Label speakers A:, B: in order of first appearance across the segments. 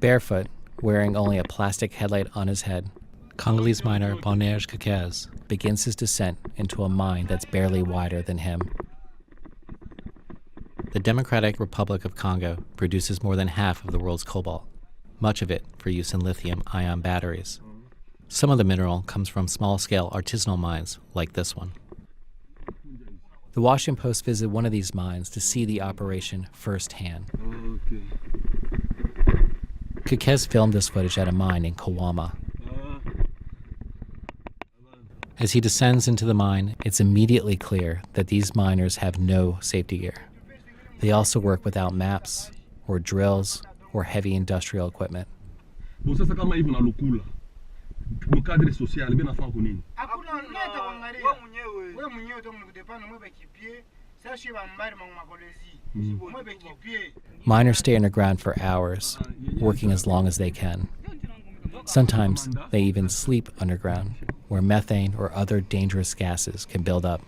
A: Barefoot, wearing only a plastic headlight on his head, Congolese miner Bonheur Kakez begins his descent into a mine that's barely wider than him. The Democratic Republic of Congo produces more than half of the world's cobalt, much of it for use in lithium-ion batteries. Some of the mineral comes from small-scale artisanal mines like this one. The Washington Post visited one of these mines to see the operation firsthand. Kakez filmed this footage at a mine in Kawama. As he descends into the mine, it's immediately clear that these miners have no safety gear. They also work without maps, or drills, or heavy industrial equipment. Miners stay underground for hours, working as long as they can. Sometimes they even sleep underground, where methane or other dangerous gases can build up.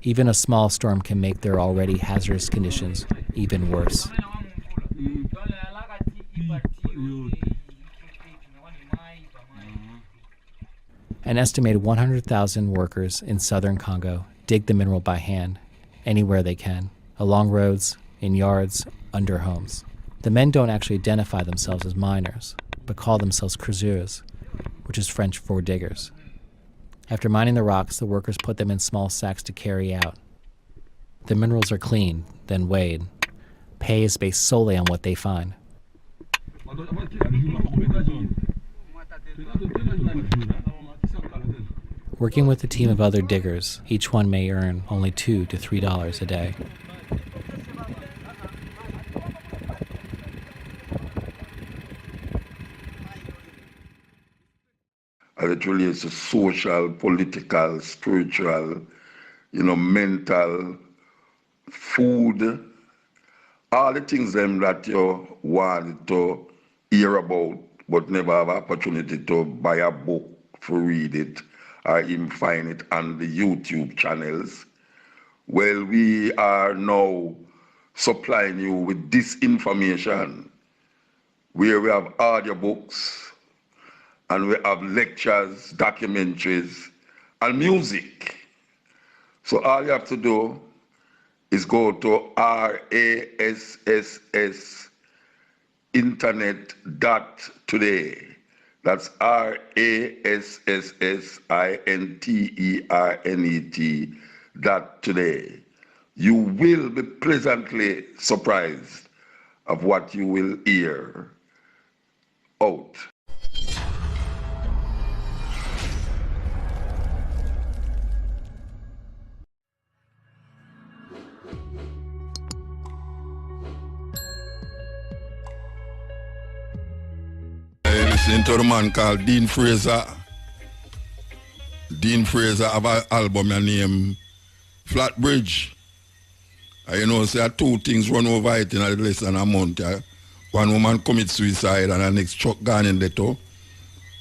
A: Even a small storm can make their already hazardous conditions even worse. An estimated 100,000 workers in southern Congo dig the mineral by hand, anywhere they can, along roads, in yards, under homes. The men don't actually identify themselves as miners, but call themselves creuseurs, which is French for diggers. After mining the rocks, the workers put them in small sacks to carry out. The minerals are cleaned, then weighed. Pay is based solely on what they find. Working with a team of other diggers, each one may earn only $2 to $3 a day.
B: It really is a social, political, spiritual, mental, food, all the things them that you want to hear about but never have opportunity to buy a book to read it or even find it on the YouTube channels. Well, we are now supplying you with this information where we have audiobooks, and we have lectures, documentaries, and music. So all you have to do is go to rassinternet.today. That's rassinternet.today. You will be pleasantly surprised of what you will hear out. Listening to a man called Dean Fraser. Dean Fraser have an album named Flat Bridge. Say two things run over it in less than a month. One woman commits suicide and the next truck gone in the too.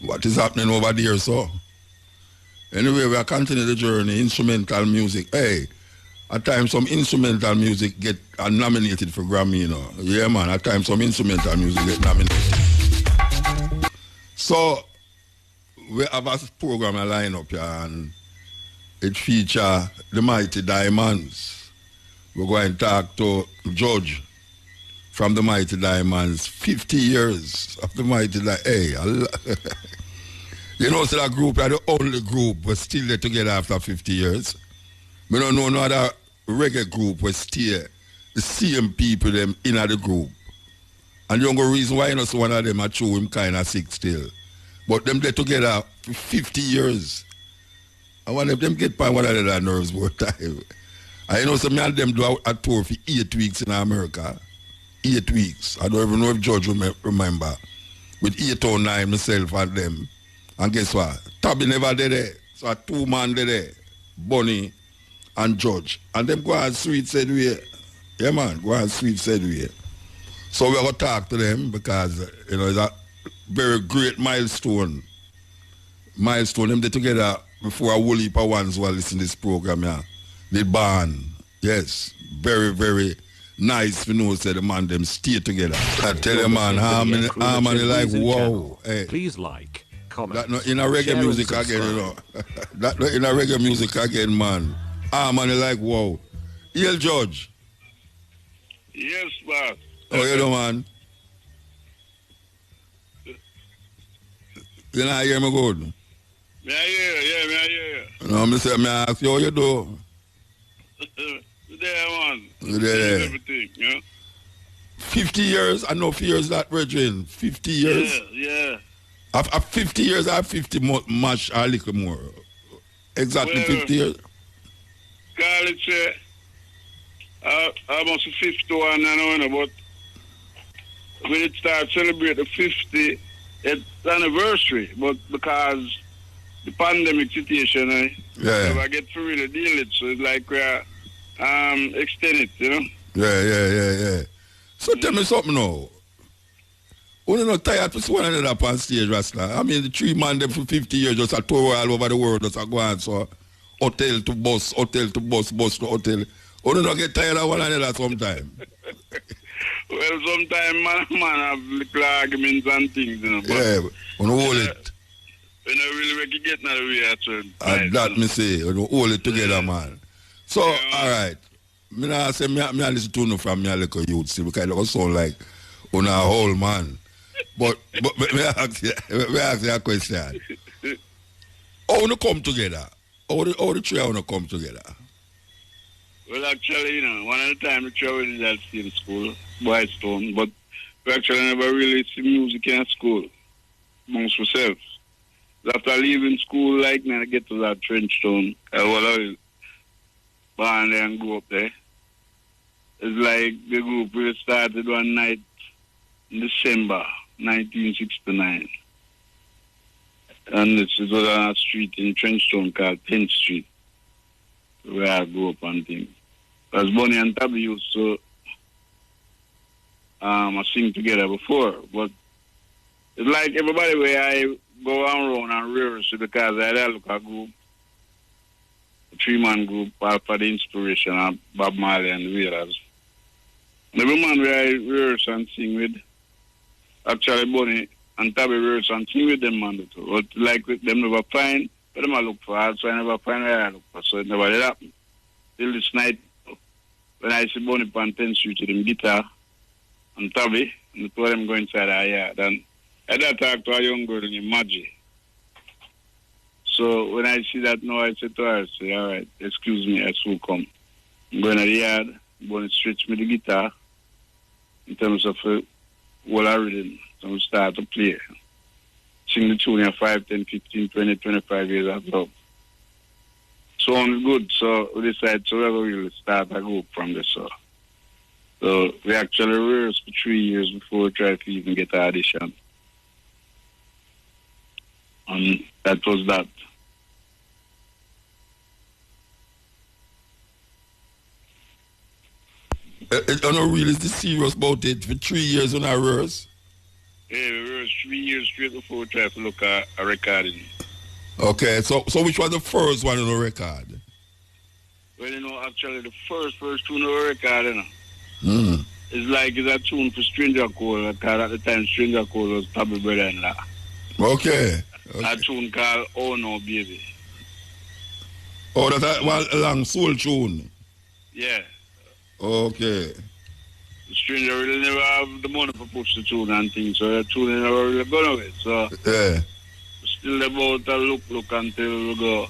B: What is happening over there, so? Anyway, we are continuing the journey, instrumental music. Hey, at times some instrumental music get nominated for Grammy, Yeah, man, at times some instrumental music get nominated. So, we have a program line up here and it features the Mighty Diamonds. We're going to talk to George from the Mighty Diamonds. 50 years of the Mighty Diamonds. Hey, so that group are the only group we're still there together after 50 years. We don't know no other reggae group will stay the same people them in the group. And the only reason why so one of them are true him kind of sick still. But them they together for 50 years. And one of them get by one of their nerves both time. And so me and them do a tour for 8 weeks in America. 8 weeks. I don't even know if George remember. With 8 or 9 myself and them. And guess what? Tabby never did it. So 2 man did it. Bonnie and George. And them go on sweet said way. Yeah man, go on sweet said way. So we're going to talk to them because, it's a very great milestone. Them they together before a whole heap of ones who are listening to this program, yeah. They born Yes, very, very nice. You know, say the man them stay together. I tell you, man, harmony like wow. Hey.
C: Please like, comment.
B: That not in a reggae music again, you know. That not in a reggae music again, man. Harmony like wow. Yale George.
D: Yes, boss.
B: Oh, you know, man. You know, hear me good.
D: Me I hear you.
B: No, me say, me ask you how you do.
D: There, man.
B: There.
D: Everything, yeah.
B: 50 years, I know 50 years that, brethren. 50 years.
D: Yeah.
B: After 50 years, I have 50 much or a little more. Exactly
D: Well,
B: 50 years.
D: Call it, I must be 51 and but when it starts celebrate the 50th anniversary, but because the pandemic situation, I get to really deal it, so it's like we extend it, you know?
B: Yeah. So tell me something now. You're not tired to see one another up on stage, Rasta. I mean, the 3 man them for 50 years just a tour all over the world, just a go on, so hotel to bus, bus to hotel. You don't get tired of one another sometime.
D: Well, sometimes man have little arguments and things, you know. But
B: yeah, on hold it.
D: You know, really we can get in the way at certain
B: And that me say, you hold it together, man. So, all right. Me nah say me listen to no from me a little youth still because it don't sound like on a whole man. But me ask you a question. How you come together? How the three of you come together?
D: Well, actually, you know, one of the time we traveled at still school, Boys Town, but we actually never really see music in school amongst ourselves. After leaving school, like, I get to that Trench Town, I was born there and grew up there. It's like the group we started one night in December 1969. And it was on a street in Trenchtown called 10th Street, where I grew up and things. As Bonnie and Tabby used to sing together before, but it's like everybody where I go around and rehearse because I had a group, a 3-man group, for the inspiration of Bob Marley and the Wailers. Every man where I rehearse and sing with, actually Bonnie and Tabby rehearse and sing with them man too. But like with them never find, but them I look for, so I never find where I look for, so it never did happen. Till this night, when I see Bonnie on 10th Street with him guitar and Tabby, and the two of them go inside our yard, and I had talk to a young girl named Maggie. So when I see that now, I said to her, I say, all right, excuse me, I will come. I'm going to the yard, Bonnie stretch me the guitar in terms of what I rhythm. So we start to play. Sing the tune in 5, 10, 15, 20, 25 years after. Sound good, so we decided to really start a group from this. So we actually rehearsed for 3 years before we tried to even get an audition. And that was that.
B: I'm not really serious about it. For 3 years on our rehearse.
D: Yeah, we rehearsed 3 years straight before we tried to look at a recording.
B: Okay, so which was the first one on the record?
D: Well, you know, actually the first tune on the record, you know, it's like it's a tune for Stranger Cole, because at the time Stranger Cole was Tabby brother-in-law.
B: Okay.
D: A tune called Oh No Baby.
B: Oh, that's a long soul tune.
D: Yeah.
B: Okay.
D: The Stranger really never have the money to push the tune and things, so the tune never really gone away. So
B: yeah.
D: Still about a look until we go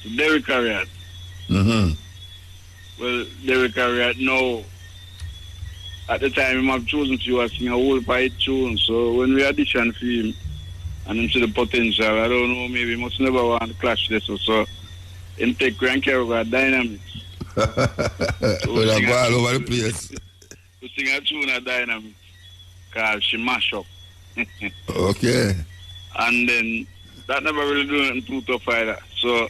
D: to Derrick Harriott. Well, Derrick Harriott now, at the time he have chosen to sing a whole fight tune, so when we audition for him and him see the potential, I don't know, maybe he must never want to clash this, so him take Grand Carrier Dynamics.
B: So we go all over the place.
D: We sing a tune at Dynamics called She Mash Up.
B: Okay.
D: And then that never really do nothing too tough either. So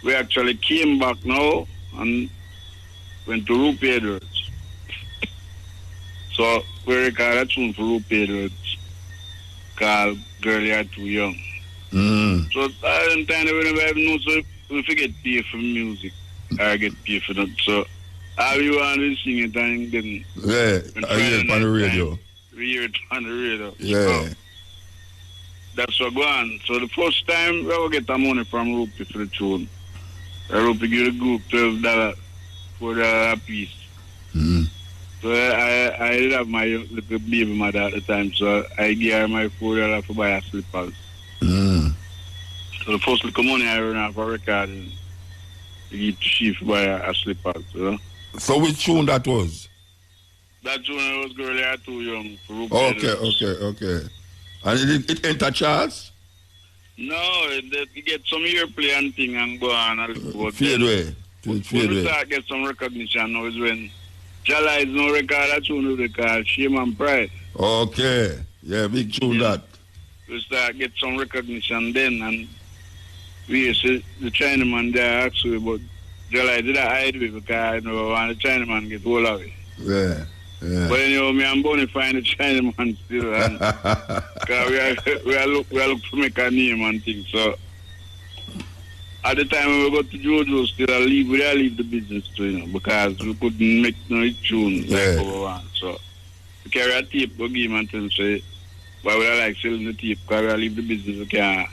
D: we actually came back now and went to Rupe Edwards. So we recorded a tune for Rupe Edwards called Girl You're Too Young. So at the time we never even know, so we forget pay for music. I get paid for that. So all you want to sing it and then
B: Yeah, I hear it on the radio.
D: We hear it on the radio.
B: Yeah.
D: So, that's what go on. So the first time we will get the money from Rupee for the tune. Rupee give the group $12 $4 a piece.
B: Mm.
D: So I did have my little baby mother at the time, so I gave her my $4 for buy a slippers.
B: Mm.
D: So the first little money I run off a record and I give to she for buy a slippers.
B: So which tune that was?
D: That tune I was girl I too young for Rupee.
B: Okay. And it enter charts?
D: No, it get some airplay and thing and go on a little bit.
B: Fade away.
D: When we start get some recognition now is when Jala is no record that tune with the car, Shame and Pride.
B: Okay. Yeah, big tune that.
D: We start get some recognition then and we see the Chinaman there actually but Jala did I hide with because I know when the Chinaman get hold of it.
B: Yeah.
D: But anyhow, me and Bonnie find the Chinaman still and because we are look for make a name and things. So at the time when we got to Jojo still we leave the business too, because we couldn't make no tune like we want. So we carry a tape, we give him and tell him say, why would I like selling the tape? Because we leave the business, we can't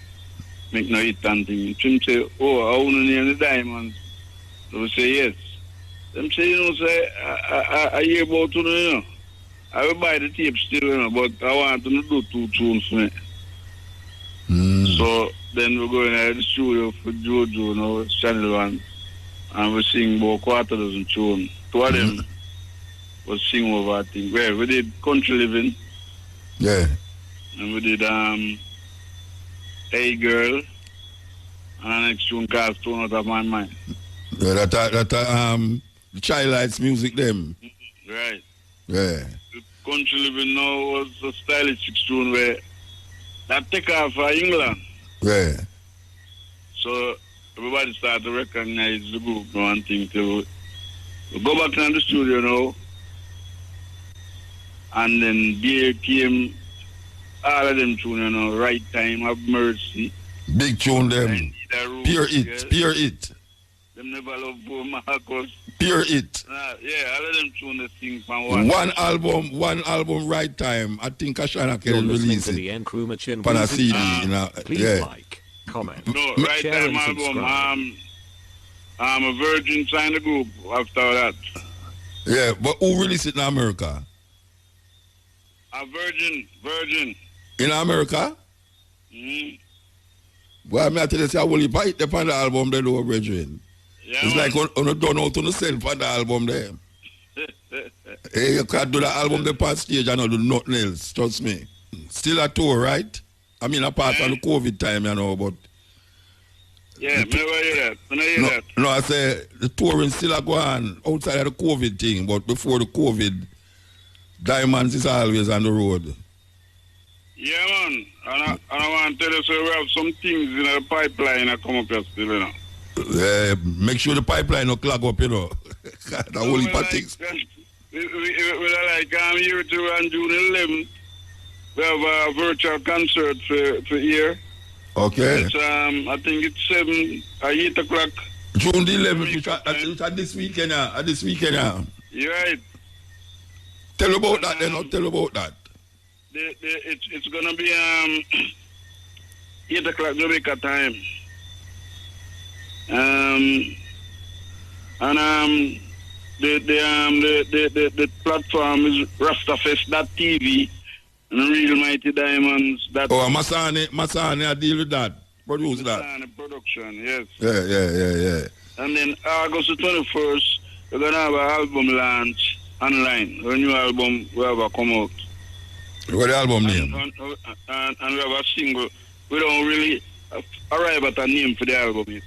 D: make no hit and things. Him say, oh, I want to name the diamonds. So we say yes. Them say, say, I hear about you, I will buy the tape still, but I want to do 2 tunes for me.
B: Mm.
D: So then we go in the studio for Jojo, Channel 1, and we sing about 250 tunes. 2 of them was sing over, I think. Well, we did Country Living.
B: Yeah.
D: And we did Hey Girl, and the next tune called Stone Out of My Mind.
B: Yeah, that the Child Lights music them.
D: Right.
B: Yeah.
D: The Country Living now was a stylistic tune where that take off for England.
B: Yeah.
D: So everybody started to recognize the group now and think to we go back to the studio now. And then there came all of them tunes, Right Time, Have Mercy.
B: Big tune them. Pure it,
D: yes.
B: Pure it.
D: Them never love Bo Marcos.
B: Pure it.
D: Yeah, all of them tunes they sing from
B: one album, Right Time. I think Ashana
C: You're
B: can
C: listening
B: release
C: to the
B: it.
C: Nkrumah Machine
B: On a
C: Music
B: CD,
C: Channel. Please
B: yeah.
C: like, comment,
D: No, Right
C: share
D: Time
C: and
D: album.
C: subscribe.
D: I'm a Virgin signed the group after that.
B: Yeah, but who released it in America?
D: A Virgin.
B: In America?
D: Mm-hmm.
B: Well, I'm tell you, say I will buy it upon the album there, though, brethren.
D: Yeah,
B: It's like on a done out on yourself on the album there. Hey, you can't do the album there past stage and not do nothing else, trust me. Still a tour, right? I mean, apart from the COVID time, but...
D: Yeah, I never hear that.
B: No, I say the touring still a go on outside of the COVID thing, but before the COVID, Diamonds is always on the road.
D: Yeah, man. And I want to tell you, so we have some things in the pipeline that come up here still,
B: Make sure the pipeline not clog up, The whole heap of things.
D: We like here to on June 11th. We have a virtual concert for here.
B: Okay.
D: It's, I think it's 8 o'clock.
B: June the 11th, which are this weekend,
D: You're right.
B: Tell about that then, tell about that.
D: It's going to be 8 o'clock Jamaica time. The platform is rastafest.tv and Real Mighty Diamonds.
B: Masani, I deal with that. Produce that.
D: Masani production, yes.
B: Yeah.
D: And then August the 21st, we're going to have an album launch online. A new album will have come out.
B: What the album name?
D: And we have a single. We don't really arrive at a name for the album yet.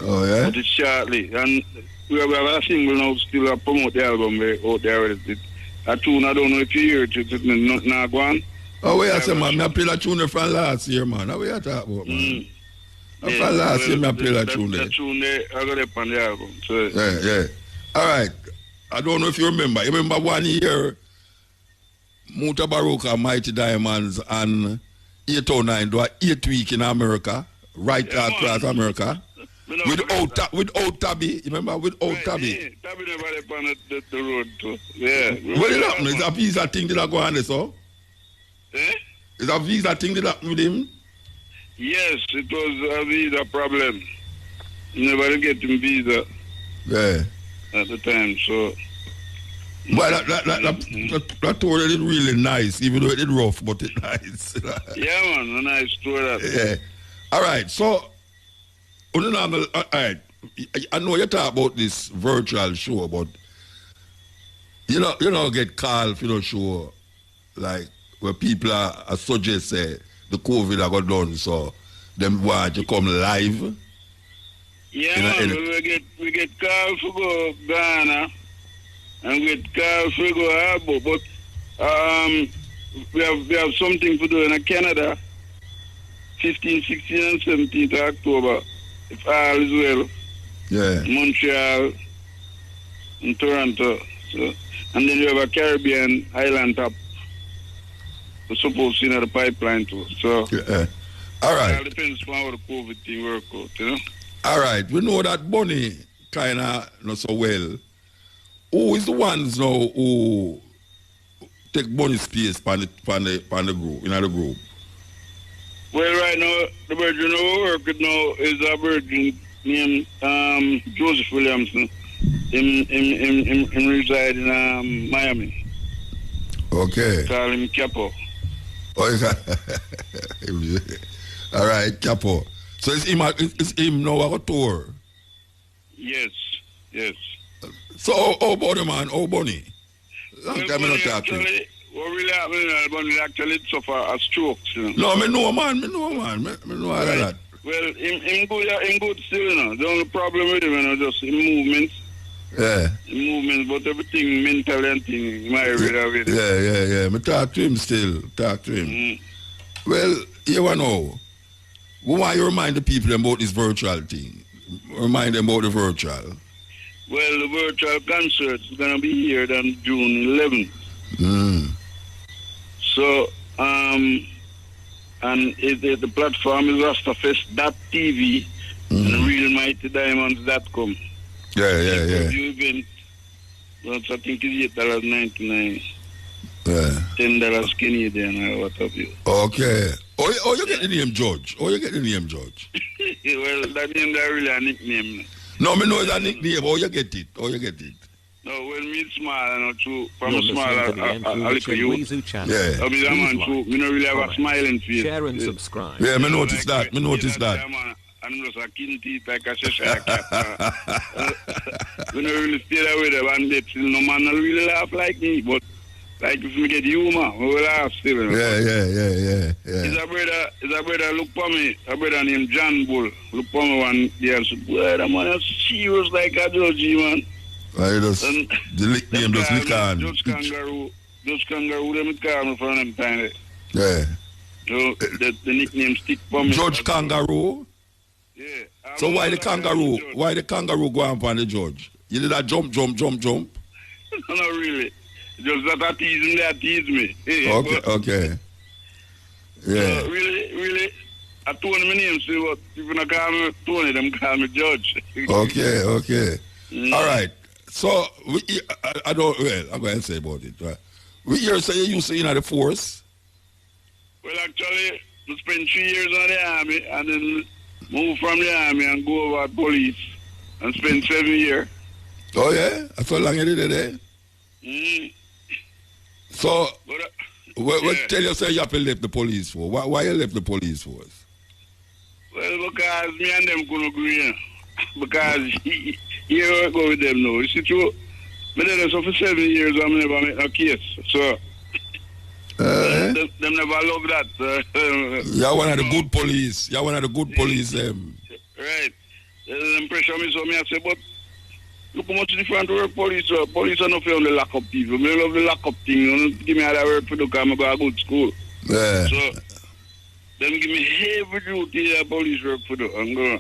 B: Oh, yeah?
D: But it's shortly. And we have a single now still to promote the album out there already. A tune, I don't know if you hear it, it's not going.
B: Oh, wait, I say, man, I play that tune from last year, man. How we are talking about, man? From last year, I play that tune there.
D: That tune there, I got it on the album. So.
B: Yeah. All right. I don't know if you remember. You remember 1 year, Mutabaruka, Mighty Diamonds, and 809 do a 8 week in America, right across America. Without Tabby, you remember without Tabby?
D: Yeah, Tabby never left on the road too. Yeah.
B: What did happen? Is a visa thing that go on there, so?
D: Eh?
B: Is a visa thing that happened with him?
D: Yes, it was a visa problem. Never get him visa.
B: Yeah.
D: At the time, so.
B: But that tour is really nice, even though it is rough, but it's nice.
D: Yeah, man, a nice tour.
B: Yeah. All right, so, all right, I know you talk about this virtual show, but you know, get called for the show, like where people are suggest the COVID are got done, so them want to come live.
D: Yeah, man, we get called for go Ghana. And with cars we go Harbour, but we have something to do in Canada, 15, 16, and 17th of October, if all is well.
B: Yeah.
D: Montreal and Toronto. So, and then we have a Caribbean island top. We're supposed to see the pipeline too. So
B: all right.
D: It all depends on how the COVID thing work out, you know.
B: All right. We know that Bunny kinda not so well. Who is the ones now who take Bunny space pan the group, in the group?
D: Well, right now, the virgin who work with now is a virgin named Joseph Williamson. Him reside in Miami.
B: Okay.
D: Call him Capo.
B: Oh, all right, Capo. So it's him now on a tour?
D: Yes.
B: So how about the man? How Bunny? Long time I not talk to him.
D: What really happened, Bunny actually suffer a stroke. You know?
B: No, I know man. I know all of that.
D: Well, him good still, you know. The only problem with him, you know, just in movements.
B: Yeah.
D: In movements, but everything mental and thing, my with it.
B: Yeah. I talk to him still. Talk to him. Well, you know, we want you remind the people about this virtual thing. Remind them about the virtual.
D: Well, the virtual concert is going to be here on June 11th. So, and the platform is rastafest.tv and realmightydiamonds.com.
B: Yeah.
D: Event, well, I think it's $8.99.
B: Yeah.
D: $10 Canadian or what have you.
B: Okay. Oh, you get the name George.
D: Well, that name is really a nickname.
B: No, I know it's a nickname. Oh, you get it.
D: No, when me small, you know, too, from small, I like you.
B: Yeah.
D: I mean, man, too, me don't really have a smiling face.
C: Share and subscribe.
B: Yeah, me notice that.
D: I'm just a keen teeth like a Cheshire cat. We don't really stay there with them, and no man don't really laugh like me, but like if we get humor, we will laugh still. You know?
B: Yeah.
D: His a brother look for me, a brother named John Bull. Look for me one day and said, boy, that man is serious like a judge, man.
B: Right, the nickname just lick on.
D: Just kangaroo, them call me from them time.
B: Yeah.
D: So the nickname stick for me.
B: Judge Kangaroo?
D: Yeah.
B: So why the kangaroo? Why the kangaroo go on the judge? You did that jump?
D: No, not really. Just that I tease me. Hey,
B: okay. Yeah.
D: So really, I told him my name, so what, if you don't call me Tony, them call me Judge.
B: Okay. All right. So, I'm going to say about it, right? We hear say you used to in the force?
D: Well, actually, I spent 3 years in the army and then move from the army and go over police and spend 7 years.
B: Oh, yeah? That's how long you did it there? So, what tell you say you have to leave the police for? Why you left the police force?
D: Well, because me and them couldn't agree. Because here I go with them now. You see, true? I did this for 7 years and I never make no case. So, them never love that.
B: You're one of the good police.
D: Right. Them pressure me, so me I say, but look how much different work police are. Police are not only lock up people. I love the lock up thing. You know, give me other work for the because I go to good school.
B: Yeah.
D: So, them give me heavy duty police work for the and go.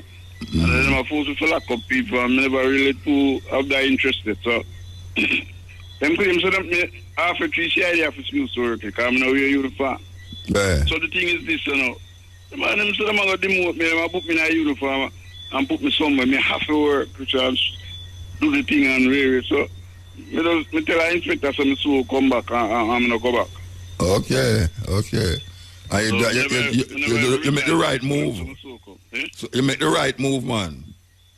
D: And then I'm forced to lock up people. I'm never really too have that interested. So, them claim so that after 3 CID office used to work because I'm now wear uniform.
B: Yeah.
D: So the thing is this, you know. The man them say them going to demote me, them book me in a uniform and put me somewhere. Me have to work, which I do the thing and really. So, me tell the inspector so me soul come back and I'm not go back.
B: Okay. And
D: So
B: you make the right move. So you make the right move, man.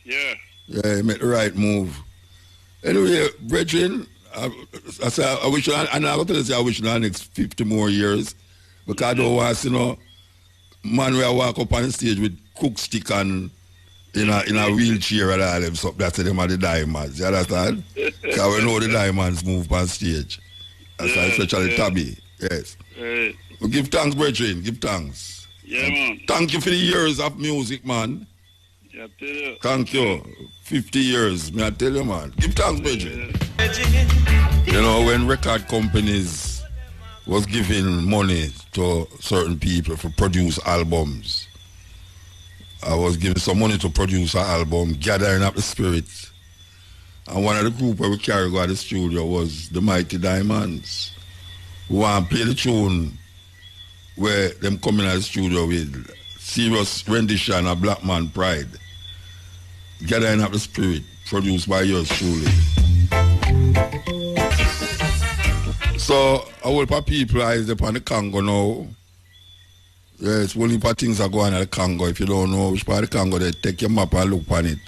D: Yeah.
B: Yeah, you make the right move. Anyway, brethren, I say I wish, and I tell you, I wish in the next 50 more years, because I don't want to, man will walk up on the stage with cook stick and in a wheelchair and all them stuff. That's them are the diamonds. You understand? Because we know the diamonds move on stage. That's especially Tabby. Yes. Well, give thanks, brethren. Give thanks.
D: Yeah, man.
B: Thank you for the years of music, man.
D: Yeah, tell you.
B: Thank you. 50 years, may I tell you, man. Give thanks, brethren. When record companies was giving money to certain people for produce albums, I was giving some money to produce an album, gathering up the spirit. And one of the group where we carry go to the studio was the Mighty Diamonds. We want to play the tune where them come in the studio with serious rendition of Black Man Pride. Gathering up the spirit, produced by yours truly. So, a whole lot of people is upon the Congo now. Yes, one heap of things are going on the Congo. If you don't know which part of the Congo, they take your map and look on it.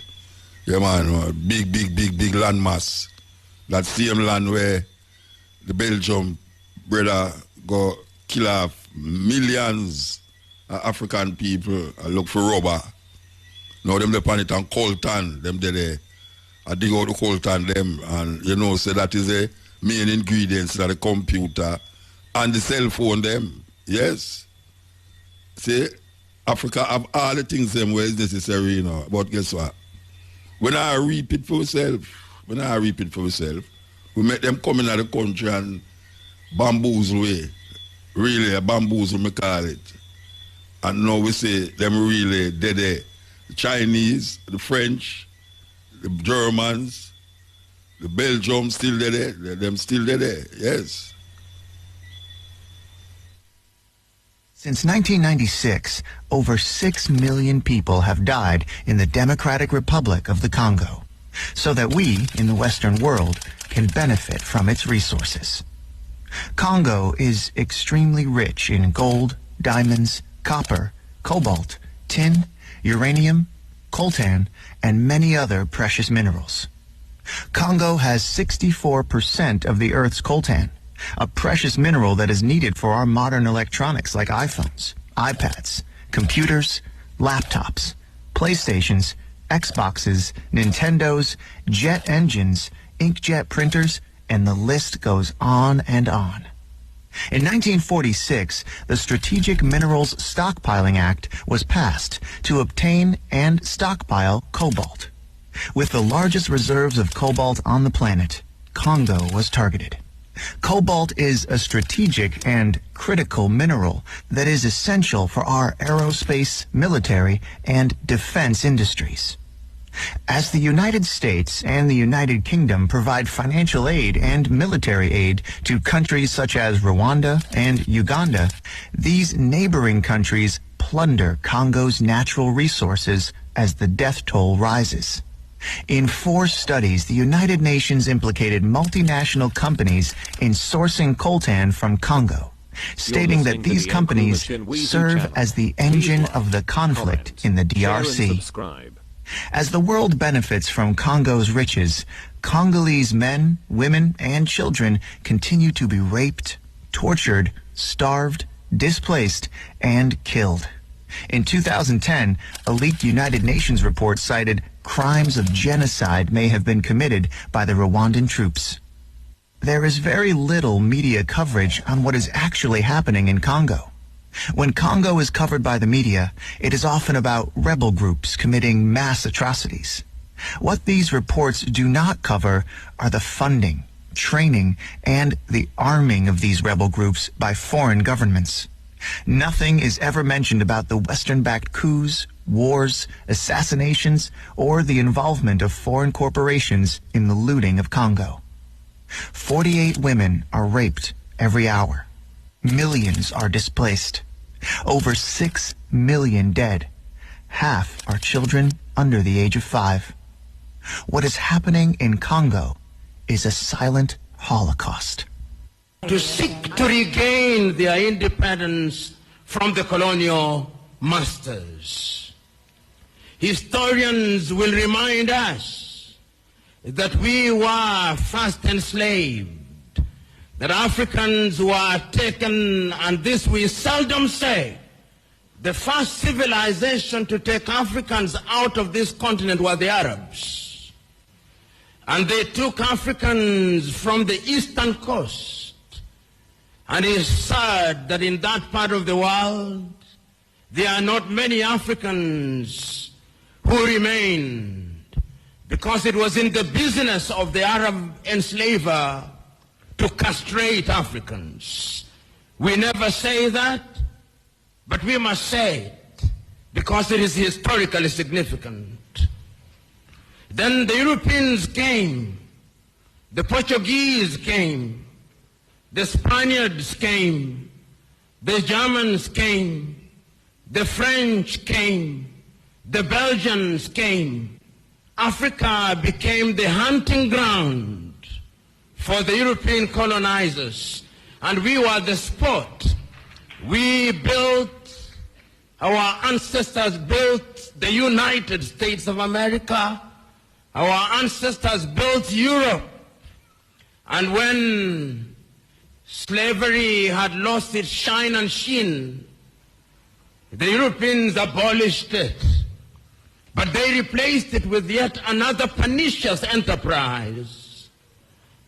B: Yeah, man, big land mass. That same land where the Belgium brother go kill off millions of African people and look for rubber. Now them upon it and coltan, them there. I dig out the coltan them and say that is the main ingredients of the computer and the cell phone them. Yes. See, Africa have all the things them where is necessary, But guess what? When I reap it for myself, we make them come in the country and bamboozle way. Really, a bamboozle, me call it. And now we say them really dead. The Chinese, the French, the Germans, the Belgium still there. Them still there. Yes.
C: Since 1996, over 6 million people have died in the Democratic Republic of the Congo, so that we, in the Western world, can benefit from its resources. Congo is extremely rich in gold, diamonds, copper, cobalt, tin, uranium, coltan, and many other precious minerals. Congo has 64% of the Earth's coltan, a precious mineral that is needed for our modern electronics like iPhones, iPads, computers, laptops, PlayStations, Xboxes, Nintendos, jet engines, inkjet printers, and the list goes on and on. In 1946, the Strategic Minerals Stockpiling Act was passed to obtain and stockpile cobalt. With the largest reserves of cobalt on the planet, Congo was targeted. Cobalt is a strategic and critical mineral that is essential for our aerospace, military, and defense industries. As the United States and the United Kingdom provide financial aid and military aid to countries such as Rwanda and Uganda, these neighboring countries plunder Congo's natural resources as the death toll rises. In 4 studies, the United Nations implicated multinational companies in sourcing coltan from Congo, stating that these companies serve as the engine of the conflict in the DRC. As the world benefits from Congo's riches, Congolese men, women, and children continue to be raped, tortured, starved, displaced, and killed. In 2010, a leaked United Nations report cited crimes of genocide may have been committed by the Rwandan troops. There is very little media coverage on what is actually happening in Congo. When Congo is covered by the media, it is often about rebel groups committing mass atrocities. What these reports do not cover are the funding, training, and the arming of these rebel groups by foreign governments. Nothing is ever mentioned about the Western-backed coups, wars, assassinations, or the involvement of foreign corporations in the looting of Congo. 48 women are raped every hour. Millions are displaced. Over 6 million dead. half are children under the age of 5. What is happening in Congo is a silent Holocaust.
E: To seek to regain their independence from the colonial masters. Historians will remind us that we were first enslaved, that Africans were taken, and this we seldom say. The first civilization to take Africans out of this continent were the Arabs. And they took Africans from the eastern coast. And it's sad that in that part of the world, there are not many Africans who remained, because it was in the business of the Arab enslaver to castrate Africans. We never say that, but we must say it because it is historically significant. Then the Europeans came, the Portuguese came, the Spaniards came, the Germans came, the French came, the Belgians came. Africa became the hunting ground for the European colonizers, and we were the sport. We built, our ancestors built the United States of America, our ancestors built Europe, and when slavery had lost its shine and sheen, the Europeans abolished it, but they replaced it with yet another pernicious enterprise,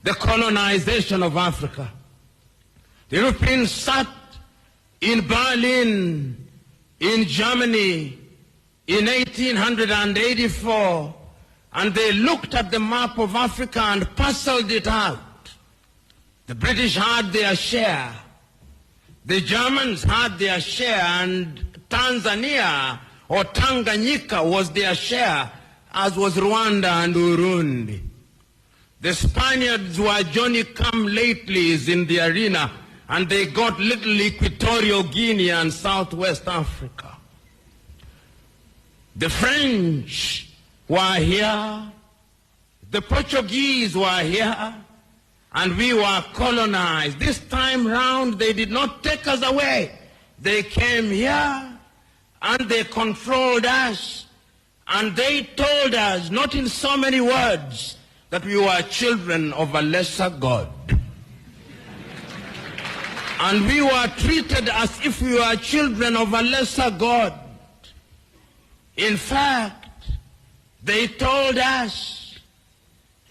E: the colonization of Africa. The Europeans sat in Berlin, in Germany, in 1884, and they looked at the map of Africa and parceled it out. The British had their share, the Germans had their share, and Tanzania or Tanganyika was their share, as was Rwanda and Burundi. The Spaniards were Johnny-come-latelys in the arena, and they got little Equatorial Guinea and Southwest Africa. The French were here, the Portuguese were here, and we were colonized. This time round, they did not take us away. They came here, and they controlled us, and they told us, not in so many words, that we were children of a lesser God. And we were treated as if we were children of a lesser God. In fact, they told us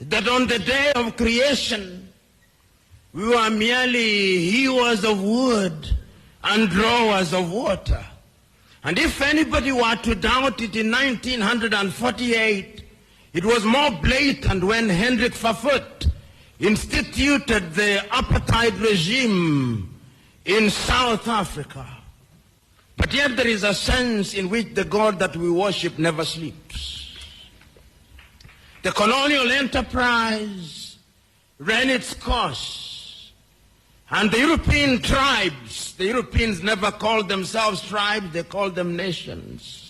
E: that on the day of creation, we were merely hewers of wood and drawers of water. And if anybody were to doubt it in 1948, it was more blatant when Hendrik Verwoerd instituted the apartheid regime in South Africa. But yet there is a sense in which the God that we worship never sleeps. The colonial enterprise ran its course, and the European tribes, the Europeans never called themselves tribes, they called them nations,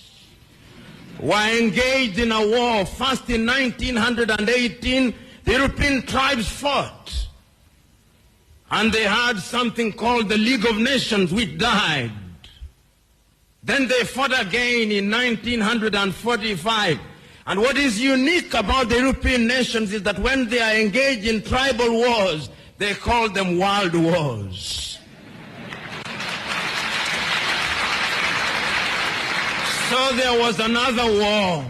E: were engaged in a war. First in 1918, the European tribes fought, and they had something called the League of Nations, which died. Then they fought again in 1945. And what is unique about the European nations is that when they are engaged in tribal wars, they call them world wars. So there was another war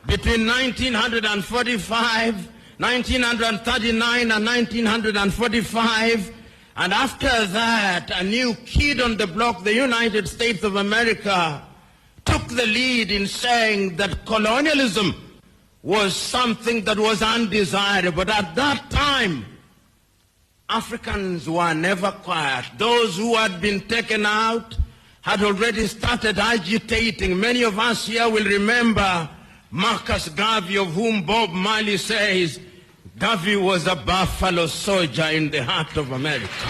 E: between 1945, 1939 and 1945, and after that, a new kid on the block, the United States of America, took the lead in saying that colonialism was something that was undesirable. But at that time, Africans were never quiet. Those who had been taken out had already started agitating. Many of us here will remember Marcus Garvey, of whom Bob Marley says, Garvey was a buffalo soldier in the heart of America.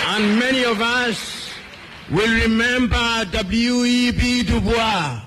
E: And many of us will remember W.E.B. Du Bois.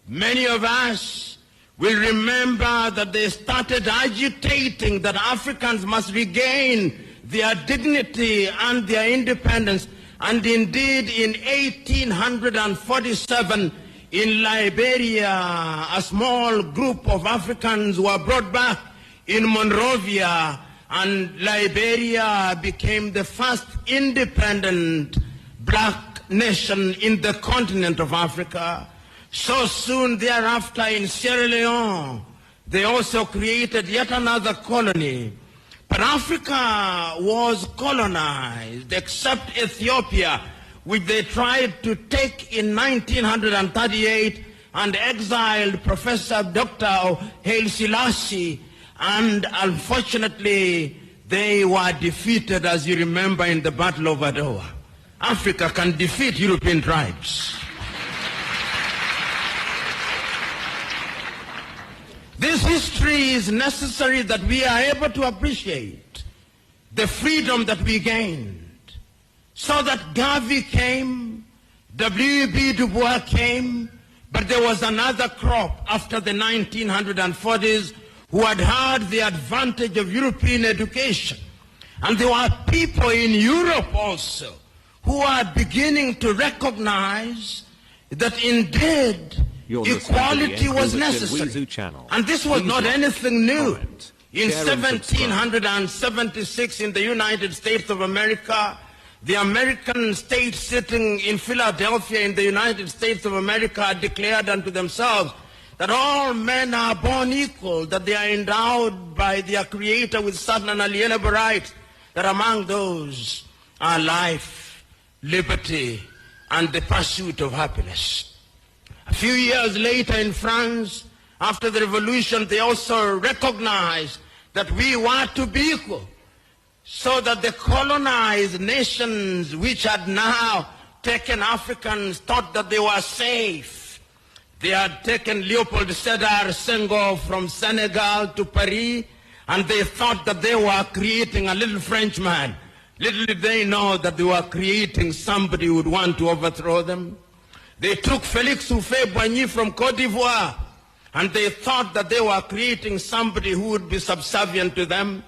E: Many of us will remember that they started agitating that Africans must regain their dignity and their independence. And indeed, in 1847, in Liberia, a small group of Africans were brought back in Monrovia, and Liberia became the first independent black nation in the continent of Africa. So soon thereafter in Sierra Leone, they also created yet another colony. But Africa was colonized, except Ethiopia, which they tried to take in 1938 and exiled Professor Dr. Haile Selassie. And unfortunately, they were defeated, as you remember, in the Battle of Adwa. Africa can defeat European tribes. This history is necessary that we are able to appreciate the freedom that we gained. So that Garvey came, W.E.B. Du Bois came, but there was another crop after the 1940s who had had the advantage of European education. And there were people in Europe also who are beginning to recognize that indeed equality was necessary. And this was not anything new. In 1776 in the United States of America, the American state sitting in Philadelphia in the United States of America declared unto themselves that all men are born equal, that they are endowed by their Creator with certain unalienable rights, that among those are life, liberty, and the pursuit of happiness. A few years later in France, after the revolution, they also recognized that we were to be equal, so that the colonized nations which had now taken Africans thought that they were safe. They had taken Leopold Sédar Senghor from Senegal to Paris, and they thought that they were creating a little Frenchman. Little did they know that they were creating somebody who would want to overthrow them. They took Félix Houphouët-Boigny from Côte d'Ivoire, and they thought that they were creating somebody who would be subservient to them.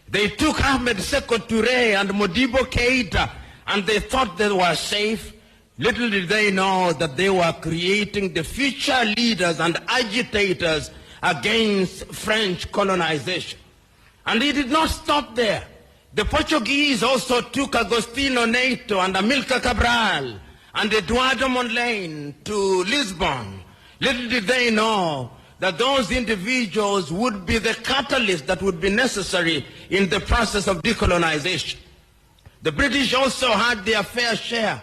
E: They took Ahmed Sékou Touré and Modibo Keïta, and they thought they were safe. Little did they know that they were creating the future leaders and agitators against French colonization. And it did not stop there. The Portuguese also took Agostinho Neto and Amilcar Cabral and Eduardo Mondlane to Lisbon. Little did they know that those individuals would be the catalyst that would be necessary in the process of decolonization. The British also had their fair share.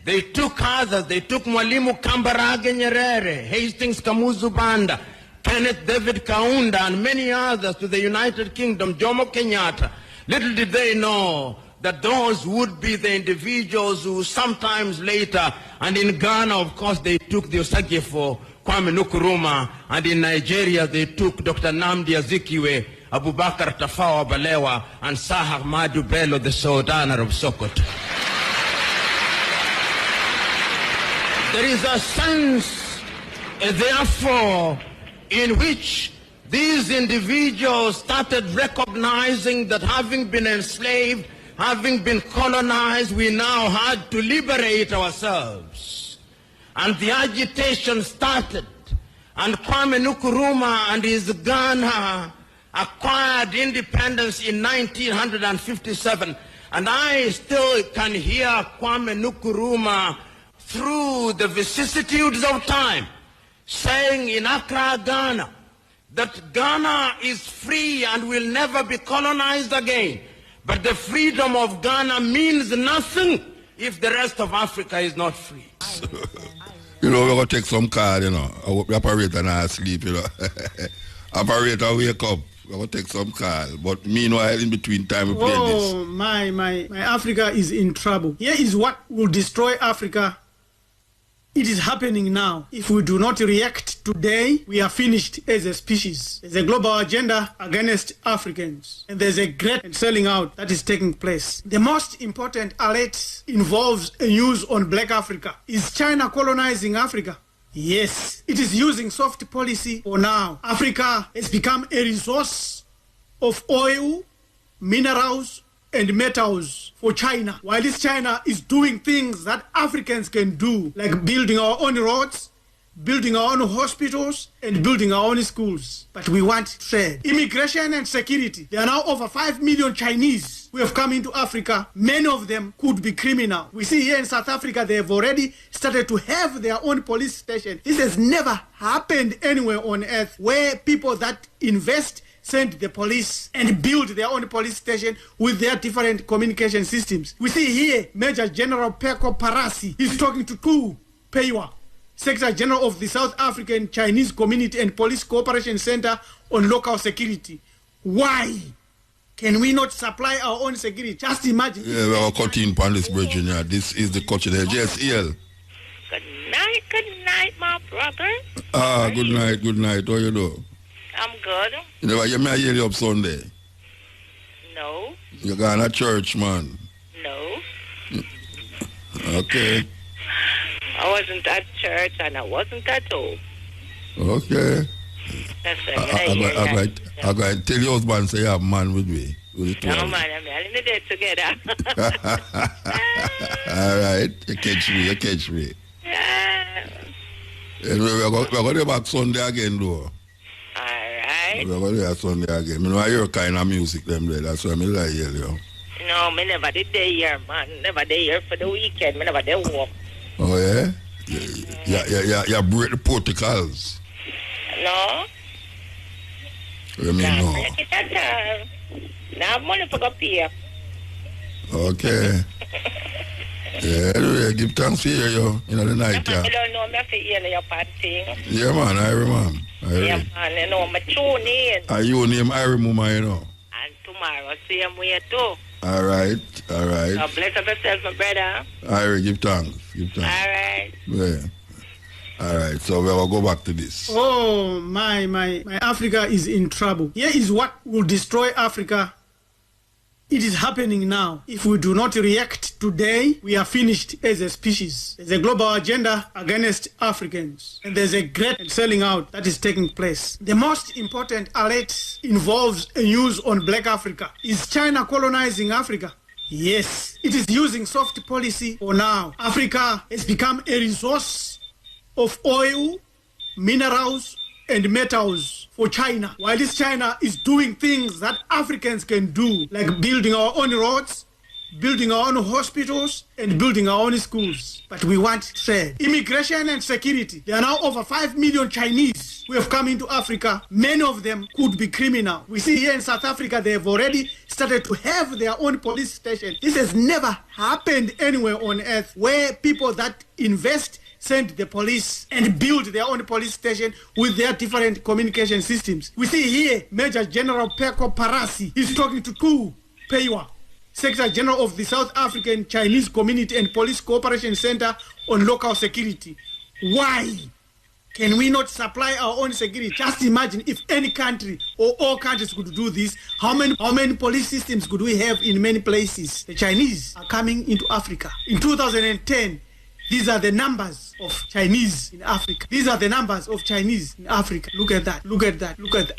E: They took others. They took Mwalimu Kambarage Nyerere, Hastings Kamuzu Banda, Kenneth David Kaunda, and many others to the United Kingdom, Jomo Kenyatta. Little did they know that those would be the individuals who sometimes later, and in Ghana, of course, they took the Osagyefo, Kwame Nkrumah, and in Nigeria, they took Dr. Nnamdi Azikiwe, Abubakar Tafawa Balewa, and Sir Ahmadu Bello, the Sultan of Sokoto. There is a sense, therefore, in which these individuals started recognizing that having been enslaved, having been colonized, we now had to liberate ourselves. And the agitation started. And Kwame Nkrumah and his Ghana acquired independence in 1957. And I still can hear Kwame Nkrumah through the vicissitudes of time saying in Accra, Ghana, that Ghana is free and will never be colonized again. But the freedom of Ghana means nothing if the rest of Africa is not free.
B: You know, we're going to take some card, you know. I hope the operator not asleep, you know. Operator, wake up. We're going to take some card. But meanwhile, in between time, we play this.
F: Oh, my Africa is in trouble. Here is what will destroy Africa. It is happening now. If we do not react today, we are finished as a species. There's a global agenda against Africans, and there's a great selling out that is taking place. The most important alert involves a news on Black Africa. Is China colonizing Africa? Yes, it is using soft policy for now. Africa has become a resource of oil, minerals, and metals for China, while this China is doing things that Africans can do, like building our own roads, building our own hospitals, and building our own schools. But we want trade. Immigration and security. There are now over 5 million Chinese who have come into Africa. Many of them could be criminal. We see here in South Africa, they have already started to have their own police station. This has never happened anywhere on earth, where people that invest send the police and build their own police station with their different communication systems. We see here Major General Peko Parasi is talking to Tu Peiwa, Secretary General of the South African Chinese Community and Police Cooperation Center on local security. Why can we not supply our own security? Just imagine.
B: Yeah, we are cutting upon this bridge. Yeah. This is the culture there. Yes, EL.
G: Good night, my brother.
B: Good night. How you do?
G: I'm good.
B: You never hear me hear you up Sunday?
G: No.
B: You going to church, man?
G: No.
B: Okay.
G: I wasn't at church and I wasn't at home.
B: Okay.
G: That's it.
B: I'm going to tell your husband say you have a man with me.
G: No, man, I'm in the day together.
B: All right. You catch me.
G: Yeah.
B: Anyway, we're going to be back Sunday again, though.
G: Alright.
B: We're going to be Sunday again. I know I hear kind of music them there. That's why I like hear you.
G: No, me never did day here, man. Never day here for the weekend. Me never did walk.
B: Oh, yeah? You break the protocols.
G: No.
B: You mean no?
G: Break it at all. Now I have money for go pay.
B: Okay. Yeah, anyway, give thanks for you in the night.
G: I don't know me if you hear your party.
B: Yeah, man, I remember.
G: Yeah, man, you know, my tune in.
B: Are you name I remember, you know?
G: And tomorrow, same way too.
B: All right.
G: God bless up yourself, my brother.
B: All right, give thanks.
G: All right.
B: Yeah. All right, so we'll go back to this.
F: Oh, my Africa is in trouble. Here is what will destroy Africa. It is happening now. If we do not react today, we are finished as a species. There's a global agenda against Africans, and there's a great selling out that is taking place. The most important alert involves a news on Black Africa. Is China colonizing Africa? Yes, it is using soft policy for now. Africa has become a resource of oil, minerals, and metals for China, while this China is doing things that Africans can do, like building our own roads, building our own hospitals, and building our own schools. But we want trade. Immigration and security. There are now over 5 million Chinese who have come into Africa. Many of them could be criminal. We see here in South Africa, they have already started to have their own police station. This has never happened anywhere on earth, where people that invest send the police and build their own police station with their different communication systems. We see here Major General Peko Parasi is talking to Tu Peiwa, Secretary General of the South African Chinese Community and Police Cooperation Center on local security. Why can we not supply our own security? Just imagine if any country or all countries could do this. How many police systems could we have in many places? The Chinese are coming into Africa. In 2010, these are the numbers of Chinese in Africa. These are the numbers of Chinese in Africa. Look at that.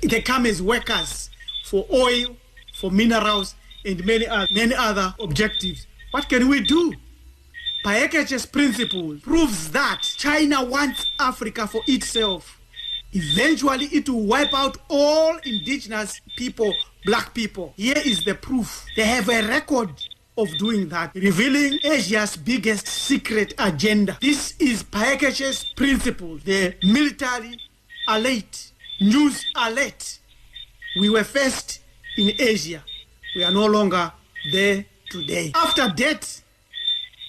F: They come as workers for oil, for minerals, and many other objectives. What can we do? Paeket's principle proves that China wants Africa for itself. Eventually, it will wipe out all indigenous people, black people. Here is the proof. They have a record of doing that, revealing Asia's biggest secret agenda. This is Paeket's principle, the military alert, news alert. We were first in Asia. We are no longer there today. After that,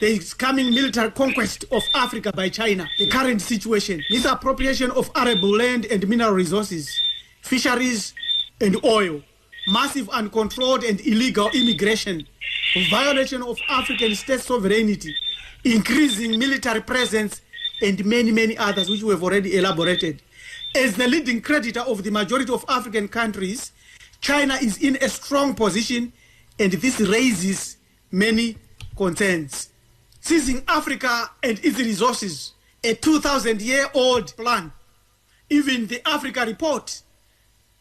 F: there is coming military conquest of Africa by China. The current situation, misappropriation of arable land and mineral resources, fisheries and oil, massive uncontrolled and illegal immigration, violation of African state sovereignty, increasing military presence and many, many others which we have already elaborated. As the leading creditor of the majority of African countries, China is in a strong position, and this raises many concerns. Seizing Africa and its resources, a 2,000-year-old plan. Even the Africa report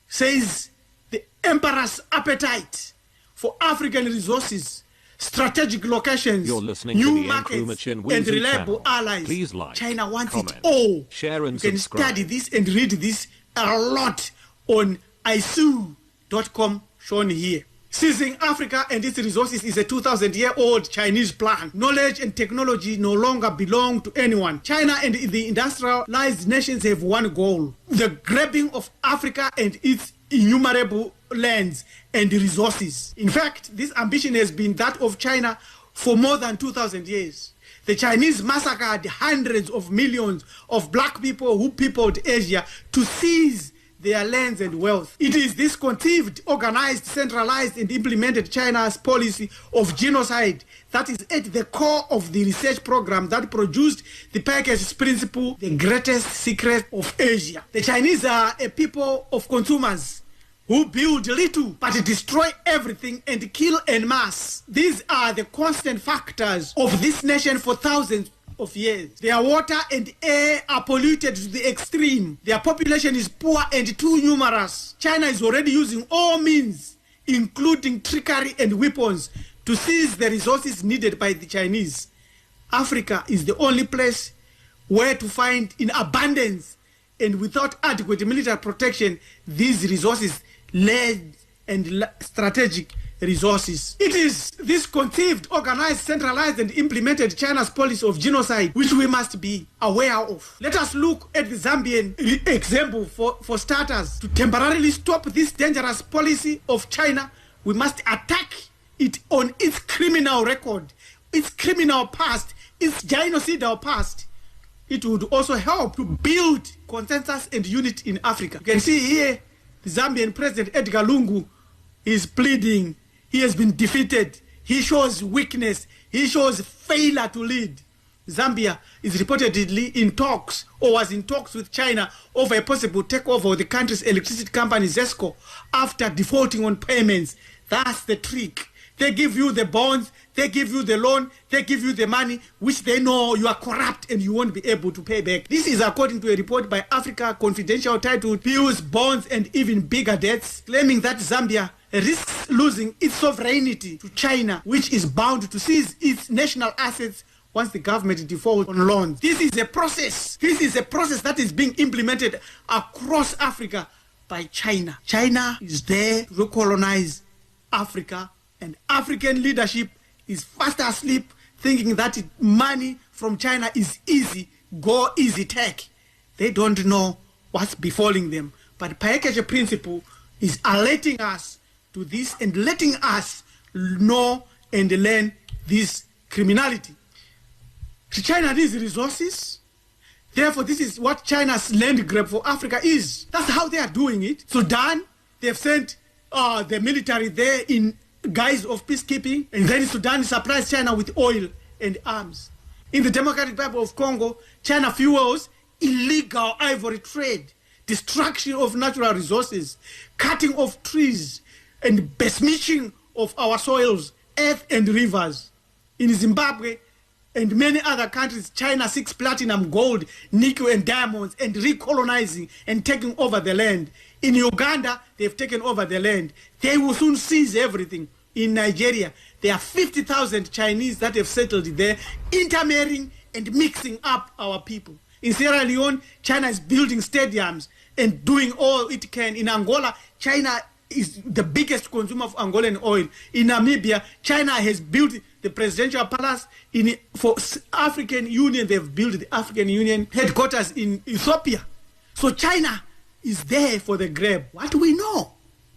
F: says the emperor's appetite for African resources, strategic locations,
H: You're listening
F: new
H: to the
F: markets,
H: Andrew Machin
F: and
H: Weezy
F: reliable
H: channel.
F: allies.
H: Please like,
F: China wants
H: comment,
F: it all.
H: share and
F: you can
H: subscribe.
F: study this and read this a lot on isu.com shown here. Seizing Africa and its resources is a 2,000-year-old Chinese plan. Knowledge and technology no longer belong to anyone. China and the industrialized nations have one goal: the grabbing of Africa and its innumerable lands and resources. In fact, this ambition has been that of China for more than 2,000 years. The Chinese massacred hundreds of millions of black people who peopled Asia to seize their lands and wealth. It is this conceived, organized, centralized, and implemented China's policy of genocide that is at the core of the research program that produced the Package Principle, the greatest secret of Asia. The Chinese are a people of consumers who build little but destroy everything and kill en masse. These are the constant factors of this nation for thousands of years. Their water and air are polluted to the extreme. Their population is poor and too numerous. China is already using all means, including trickery and weapons, to seize the resources needed by the Chinese. Africa is the only place where to find in abundance and without adequate military protection these resources, land and strategic resources. It is this conceived, organized, centralized, and implemented China's policy of genocide which we must be aware of. Let us look at the Zambian example for starters. To temporarily stop this dangerous policy of China, we must attack it on its criminal record, its criminal past, its genocidal past. It would also help to build consensus and unity in Africa. You can see here the Zambian President Edgar Lungu is pleading. He has been defeated. He shows weakness. He shows failure to lead. Zambia is reportedly in talks, or was in talks with China over a possible takeover of the country's electricity company ZESCO after defaulting on payments. That's the trick. They give you the bonds, they give you the loan, they give you the money, which they know you are corrupt and you won't be able to pay back. This is according to a report by Africa Confidential titled Bills, Bonds, and Even Bigger Debts, claiming that Zambia risks losing its sovereignty to China, which is bound to seize its national assets once the government defaults on loans. This is a process. This is a process that is being implemented across Africa by China. China is there to recolonize Africa, and African leadership is fast asleep, thinking that money from China is easy, go easy tech. They don't know what's befalling them. But Package Principle is alerting us to this and letting us know and learn this criminality. China needs resources. Therefore, this is what China's land grab for Africa is. That's how they are doing it. Sudan, they've sent the military there in guise of peacekeeping, and then Sudan supplies China with oil and arms. In the Democratic Republic of Congo, China fuels illegal ivory trade, destruction of natural resources, cutting of trees, and besmirching of our soils, earth, and rivers. In Zimbabwe and many other countries, China seeks platinum, gold, nickel, and diamonds, and recolonizing and taking over the land. In Uganda, they've taken over the land. They will soon seize everything. In Nigeria, there are 50,000 Chinese that have settled there, intermarrying and mixing up our people. In Sierra Leone, China is building stadiums and doing all it can. In Angola, China is the biggest consumer of Angolan oil. In Namibia, China has built the presidential palace. For African Union, they've built the African Union headquarters in Ethiopia. So China is there for the grab. What do we know?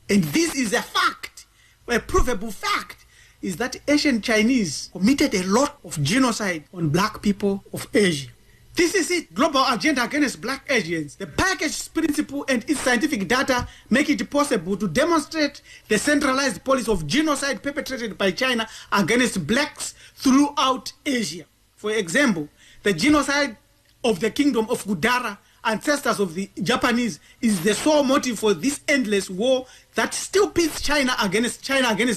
F: And this is a fact, a provable fact, is that Asian Chinese committed a lot of genocide on black people of Asia. This is it, global agenda against black Asians. The Package Principle and its scientific data make it possible to demonstrate the centralized policy of genocide perpetrated by China against blacks throughout Asia. For example, the genocide of the kingdom of Gudara, ancestors of the Japanese, is the sole motive for this endless war that still pits China against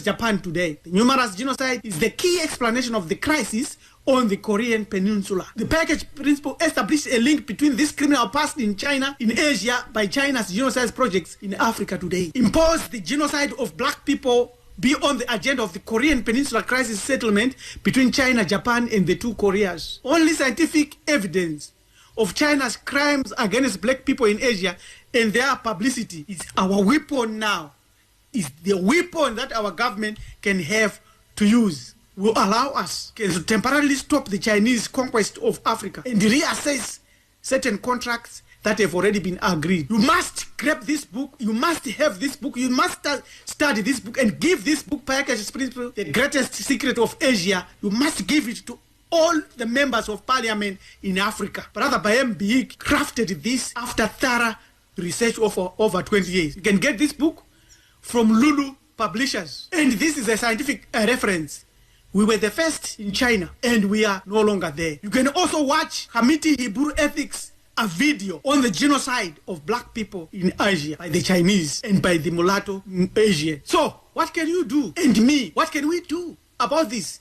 F: Japan today. The numerous genocide is the key explanation of the crisis on the Korean Peninsula. The package principle established a link between this criminal past in China, in Asia, by China's genocide projects in Africa today. Imposed the genocide of black people be on the agenda of the Korean Peninsula crisis settlement between China, Japan, and the two Koreas. Only scientific evidence of China's crimes against black people in Asia and their publicity is our weapon now, is the weapon that our government can have to use. Will allow us to temporarily stop the Chinese conquest of Africa and reassess certain contracts that have already been agreed. You must grab this book, you must have this book, you must study this book and give this book, Package Principle, the greatest secret of Asia. You must give it to all the members of parliament in Africa. Brother Bayem Biik crafted this after thorough research over 20 years. You can get this book from Lulu Publishers. And this is a scientific reference. We were the first in China, and we are no longer there. You can also watch Hamiti Hebrew Ethics, a video on the genocide of black people in Asia by the Chinese and by the mulatto Asian. So, what can you do? And me, what can we do about this?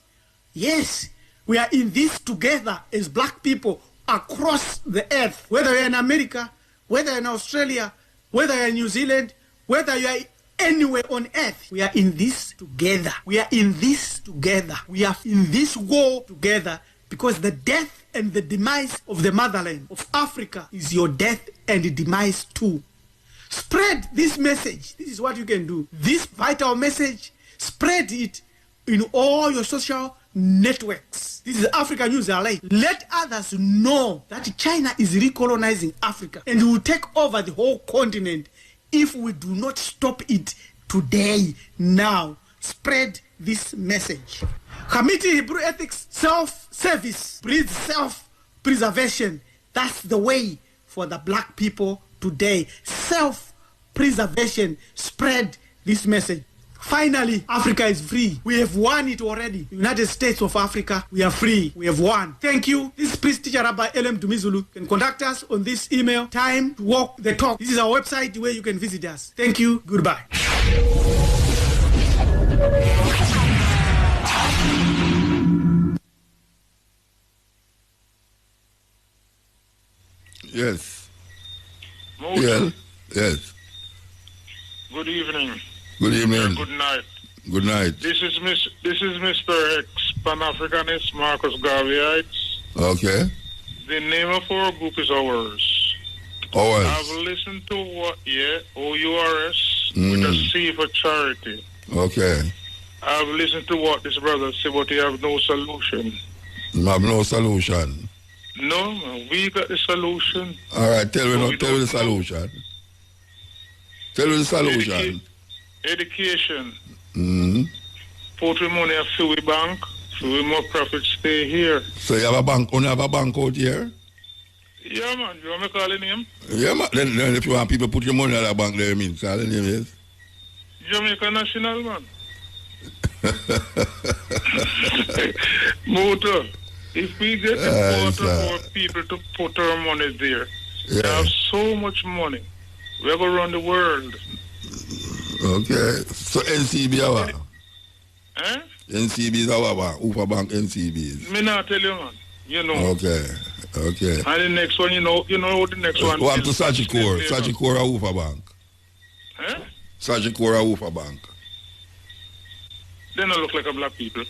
F: Yes, we are in this together as black people across the earth. Whether you're in America, whether you're in Australia, whether you're in New Zealand, whether you are anywhere on earth, we are in this together. We are in this together. We are in this war together, because the death and the demise of the motherland of Africa is your death and demise too. Spread this message. This is what you can do. This vital message, spread it in all your social networks. This is Africa News LA. Let others know that China is recolonizing Africa and will take over the whole continent if we do not stop it today, now. Spread this message. Hamiti Hebrew Ethics, self-service breeds self-preservation. That's the way for the black people today. Self-preservation. Spread this message. Finally, Africa is free. We have won it already. United States of Africa, we are free. We have won. Thank you. This is Priest Teacher Rabbi Elem Dumizulu. You can contact us on this email, time to walk the talk. This is our website where you can visit us. Thank you. Goodbye.
B: Yes.
D: Moses,
B: Yeah. Yes.
D: good evening.
B: Good evening.
D: Good night.
B: Good night.
D: This is Mr. X, Pan-Africanist Marcus Garveyites.
B: Okay.
D: The name of our group is Ours.
B: Ours.
D: I've listened to what, OURS, with a C for charity.
B: Okay.
D: I've listened to what this brother said, but he have no solution.
B: You have no solution.
D: No, man, we got the solution.
B: All right, tell me
D: No,
B: now,
D: we
B: tell me
D: don't
B: the solution. Tell me the solution.
D: Education.
B: Mm-hmm.
D: Put your money at Fiwi Bank, so we more profit stay here.
B: So you have a bank, only have a bank out here?
D: Yeah, man, you want me to call the name?
B: Yeah, man. Then if you want people to put your money at a bank, there means call the name is?
D: Jamaica National, man. Motor, if we get the quarter of our people to put our money there, we have so much money. We're going to run the world.
B: Okay. So NCB our?
D: Eh?
B: NCB is our bank. Ufa Bank NCB is.
D: Me not tell you, man. You know.
B: Okay. Okay.
D: And the next one, you know what the next one
B: What
D: is.
B: to Sagicor? Sagicor or Ufa Bank?
D: Eh?
B: Sagicor or Ufa Bank?
D: They don't look like a black people.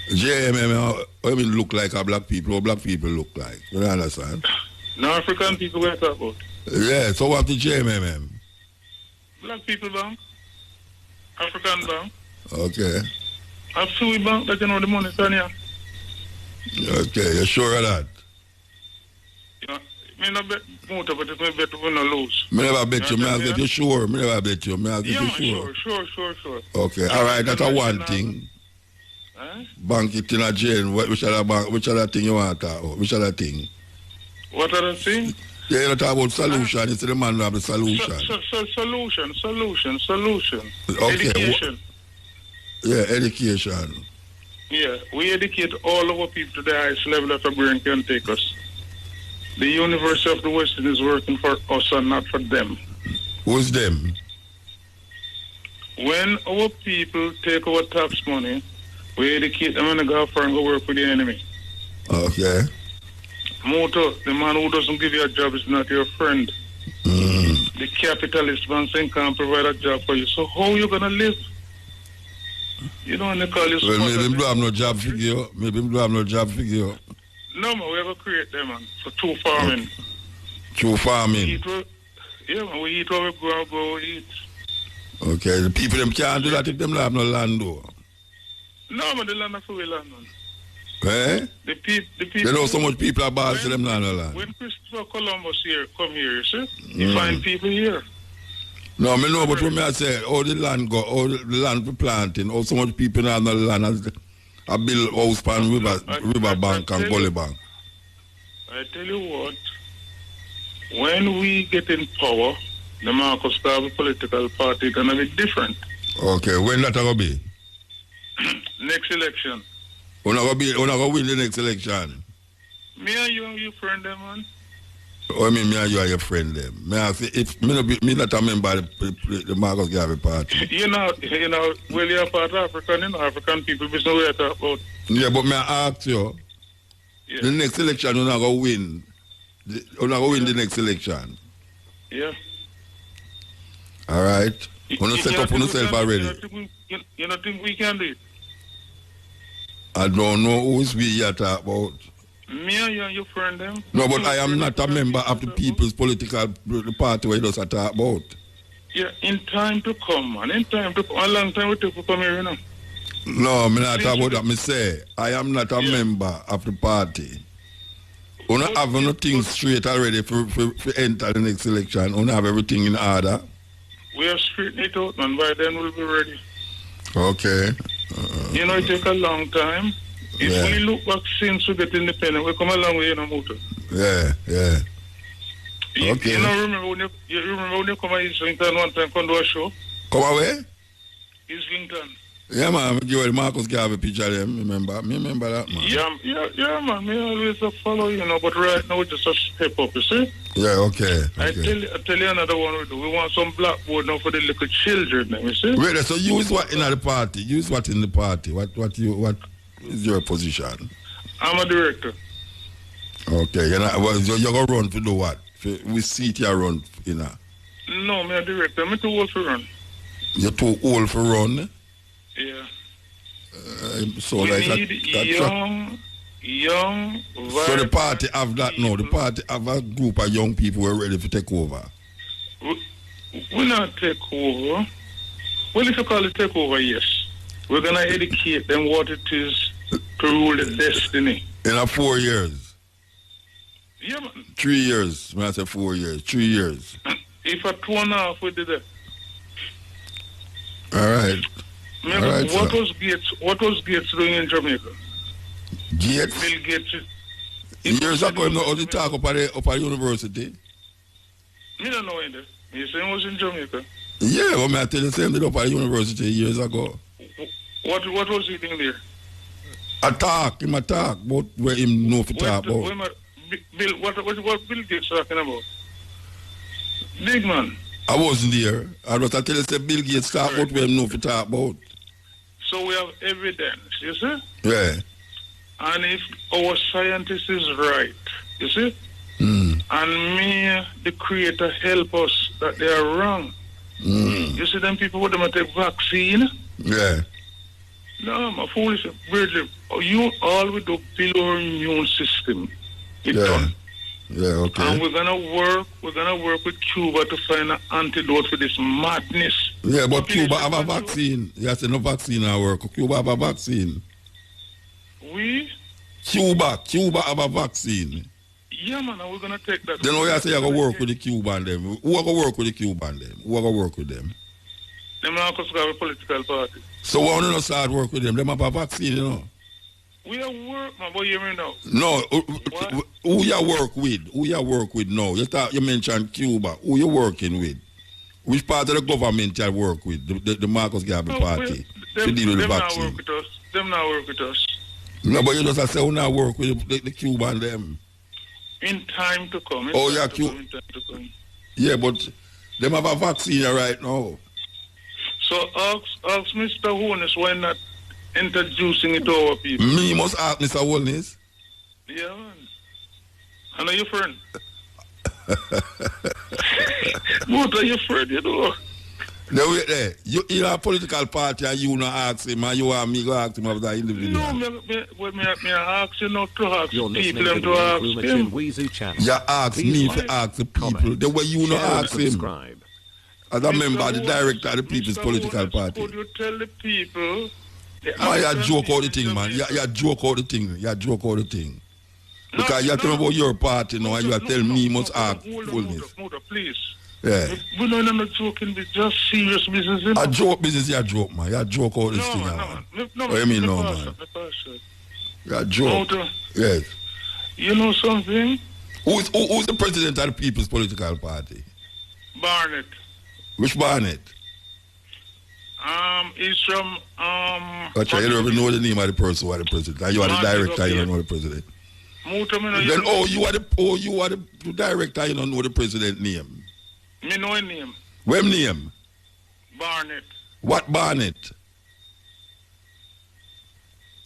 B: JMM, I mean look like a black people, or black people look like. You understand?
D: No African people we're talking about.
B: Yeah, so what the JMM?
D: Black people bank. African bank.
B: Okay.
D: A Fiwi bank that you know the money, Tanya.
B: Okay, you sure of that?
D: You know, me no bet motor, but if me bet we no lose.
B: Me never bet you, me I'll get you sure. Me never bet you, me I'll get you sure.
D: Sure.
B: Okay, alright, that's a one thing.
D: Eh?
B: Bank it in a jail. Which other bank? Which other thing you want to talk about? Which other thing?
D: What other thing?
B: Yeah, you talk about solution. It's the man who have the solution.
D: Solution.
B: Okay.
D: Education.
B: Yeah, education.
D: Yeah, we educate all our people to the highest level that a brain can take us. The University of the Western is working for us and not for them.
B: Who's them?
D: When our people take our tax money, we educate them and go for and go work with the enemy.
B: Okay.
D: Moto, the man who doesn't give you a job is not your friend. The capitalist man saying can't provide a job for you. So how you gonna live? You know when they call you.
B: Well, maybe him do have no job for you. Maybe him do have no job for you.
D: No man, we ever create them man for true farming.
B: True farming.
D: Yeah man, we eat what we go eat.
B: Okay, the people them can't do that if them don't have no land though.
D: No man, the land is for we land man.
B: Eh?
D: The people.
B: You know so much people are bad to them land no land.
D: When Christopher Columbus come here, you see, you find people here.
B: No, me know, but when me I say, all the land go, all the land for planting, all so much people have no land, I build house pan river bank and gully bank.
D: I tell you what, when we get in power, the Marcus Garvey political party gonna be different.
B: Okay, when that gonna be?
D: Next election.
B: We're not gonna win the next election.
D: Me and you friend them, man.
B: Oh, I mean, me and you are your friend them. Me ask if me not a member of the Marcus Garvey party.
D: You know, well, you're part of African, you know, African people, there's no way to talk about.
B: Yeah, but me I ask you, the next election you're not gonna win. You're not gonna win the next election.
D: Yeah.
B: All right. You're not set up on yourself already.
D: You don't think we can do it?
B: I don't know who's we here talk about.
D: Me and you and your friend them.
B: No, but I am not a member of the People's Political Party where you talk about.
D: Yeah, in time to come, man. In time to come. A long time we take to come here, you know.
B: No, me not talk about that. Me say, I am not a member of the party. We don't have nothing straight already for enter the next election. We don't have everything in order.
D: We are straightening it out, man. By then we'll be ready.
B: Okay.
D: You know, it take a long time. If we look back since we get independent, we come a long way, you know, Muta.
B: Yeah. Okay.
D: You know, remember when you come to Islington one time, come do a show?
B: Come away?
D: Islington.
B: Yeah, man. I give you Marcus Garvey picture of them. Remember that, man.
D: Yeah, man. Me always follow, you know, but right now we just a step up, you see?
B: Yeah, okay.
D: I tell you another one we do. We want some blackboard now for the little children, you see?
B: Wait, so use what in the party? Use what in the party? What is your position?
D: I'm a director.
B: Okay, you're going to run to do what? We seat you run, you know?
D: No, I'm a director. I'm too old for run.
B: You're too old for run?
D: Yeah.
B: So
D: we
B: like
D: need young,
B: so the party have that now. The party have a group of young people who are ready to take over.
D: We not take over. Well, if you call it take over, yes. We're going to educate them what it is to rule the destiny.
B: In 4 years?
D: Yeah, man.
B: 3 years. When I say 4 years, 3 years.
D: If at 2.5 we did that.
B: All right.
D: Remember,
B: all right,
D: what was Gates doing in Jamaica?
B: Gates?
D: Bill Gates.
B: Years ago, him not talk up at university.
D: Me don't know either. He said he was in Jamaica.
B: Yeah, well, I tell you, he ended up at university years ago.
D: What was he doing there?
B: Him a talk about where him know to talk about.
D: Bill, what Bill Gates talking about? Big man.
B: I wasn't there. I was tell you, say Bill Gates talk about where him know to talk about.
D: So we have evidence, you see?
B: Yeah.
D: And if our scientist is right, you see? And me, the creator, help us that they are wrong. You see them people with them take vaccine?
B: Yeah.
D: No, I'm foolish. Weirdly, you all we do build our immune system. It's done.
B: Yeah, okay.
D: And we're gonna work with Cuba to find an antidote for this madness.
B: Yeah, but Cuba have a vaccine. Yes, no vaccine at work. Cuba have a vaccine. Cuba have a vaccine.
D: Yeah, man, and we're gonna take that.
B: Then you say you're gonna work with the Cuban them. Who are gonna work with the Cuban them? Who are gonna work with them?
D: Them Marcus Garvey political party.
B: So why don't you start work with them? Them have a vaccine, you know.
D: We are work, man. What you mean now?
B: No, who you work with? Who you work with now? You mentioned Cuba. Who you working with? Which part of the government you work with? The Marcus Garvey party to deal with the vaccine.
D: Not work with us. Them not work with us.
B: No, but you just say who not work with the Cuban them.
D: In time to come.
B: Oh,
D: In
B: yeah,
D: time to come.
B: Yeah, but them have a vaccine right now.
D: So ask Mr. Holness why not introducing it to our people.
B: Me must ask Mr. Holness.
D: Yeah, man. I know your friend. What are your friend, you know?
B: Now wait there. You in a political party and you not ask him and you want me to ask him of that individual.
D: No, me ask you not to ask
H: You're
D: people
H: listening to
D: them
H: the
D: to ask
H: Nkrumah
D: him.
H: Weezu channel.
B: You ask
H: Please
B: me
H: like,
B: to ask the people.
H: comment,
B: The way you not
H: share and
B: ask him.
H: subscribe.
B: As a member of the
D: Mr.
B: director of the People's
D: Mr.
B: Political
D: Holness,
B: Party.
D: Could you tell the people?
B: Man, you joke out the thing, man. You joke out the thing. You joke out the thing. Because you tell me about your party now and you are telling me must ask Holness.
D: Hold on, please.
B: Yeah.
D: We know you're not joking, it's just serious business. You know?
B: A joke business, you joke, man. You joke out this thing, man. What do you mean, no, man? You joke. Yes.
D: You know something?
B: Who's the president of the People's Political Party?
D: Barnett.
B: Which Barnett?
D: He's from
B: Actually, you don't even know the name of the person who are the president. And you are the director, you don't know the president. Then you are the director, you don't know the president name.
D: Me know his name.
B: What name?
D: Barnett.
B: What Barnett?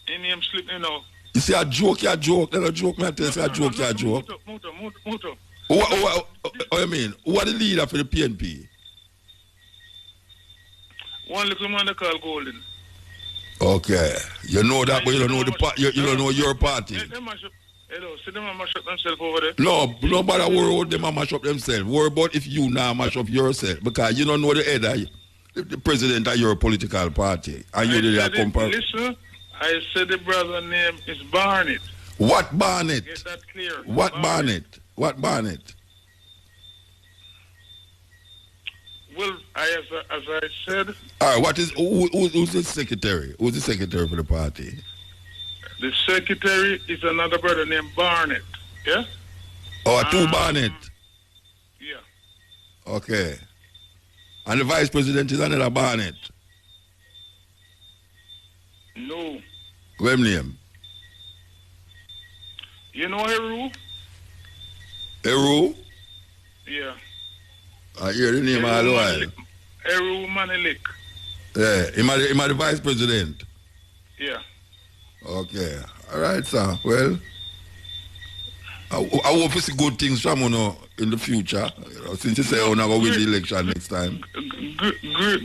D: His name slip me now.
B: You see a joke, you joke. That's a joke, man. I tell you, a joke, you joke.
D: Muto.
B: What you mean? Who are the leader for the PNP?
D: One little man they call Golden.
B: Okay. You know that, but you don't know you don't know your party.
D: Hello, see them mash up themselves over there?
B: No, nobody worry about them and mash up themselves. Worry about if you now mash up yourself. Because you don't know the head of the president of your political party. And you did that compare.
D: Listen, I said the brother name is Barnett.
B: What Barnett?
D: Get that clear.
B: What Barnett? What Barnett?
D: Well, as I said...
B: All right, who's the secretary? Who's the secretary for the party?
D: The secretary is another brother named Barnett. Yeah?
B: Oh, two Barnett.
D: Yeah.
B: Okay. And the vice president is another Barnett.
D: No.
B: What name?
D: You know Heru?
B: Heru?
D: Yeah.
B: I hear the name all the while.
D: Heru Manelik.
B: Yeah, him are the vice president.
D: Yeah.
B: Okay. All right, sir. Well, I hope you see good things from you in the future. Since you say you're not going to win the election next time.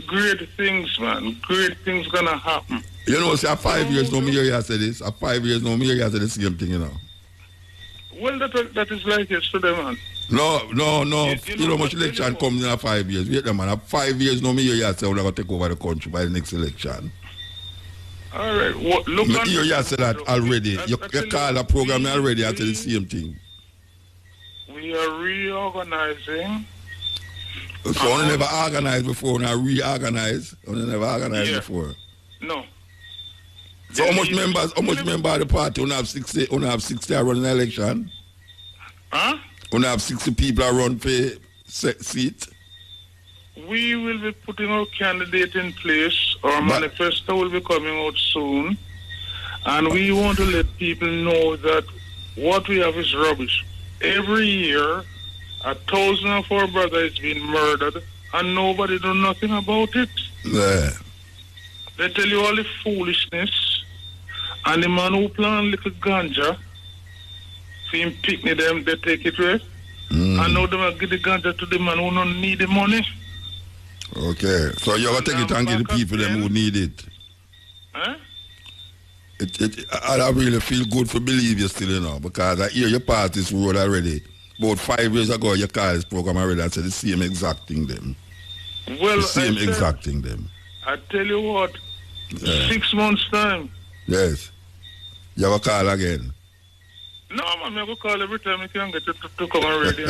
D: Great things, man. Great things gonna happen.
B: You know, see, 5 years no me hear you say this. 5 years no me hear you say the same thing, you know.
D: Well, that is like yesterday, man.
B: No. You know much election comes in 5 years. Wait a man. 5 years no me hear you say we're going to take over the country by the next election.
D: All right. Look
B: me hear you say that already. You call a program already after the same thing.
D: We are reorganizing.
B: So only never organized before, now reorganize. Only never organized before.
D: No.
B: So how much members of the party only have 60 are running an election?
D: Huh?
B: Only have 60 people are run for seat?
D: We will be putting our candidate in place. Our manifesto will be coming out soon. And we want to let people know that what we have is rubbish. Every year, 1,000 of our brothers is being murdered, and nobody do nothing about it.
B: Yeah.
D: They tell you all the foolishness, and the man who plant little ganja, see him picnic them, they take it away. And now they will give the ganja to the man who don't need the money.
B: Okay, so you're going to take it and give the people them who need it.
D: Huh?
B: I really feel good for believe you still, you know, because I hear you pass this road already. About 5 years ago, you called this program already and said the same exact thing them.
D: Well,
B: the same exact thing them.
D: I tell you what, 6 months time.
B: Yes. You have a call again.
D: No, man, I go call every time I can get to come already.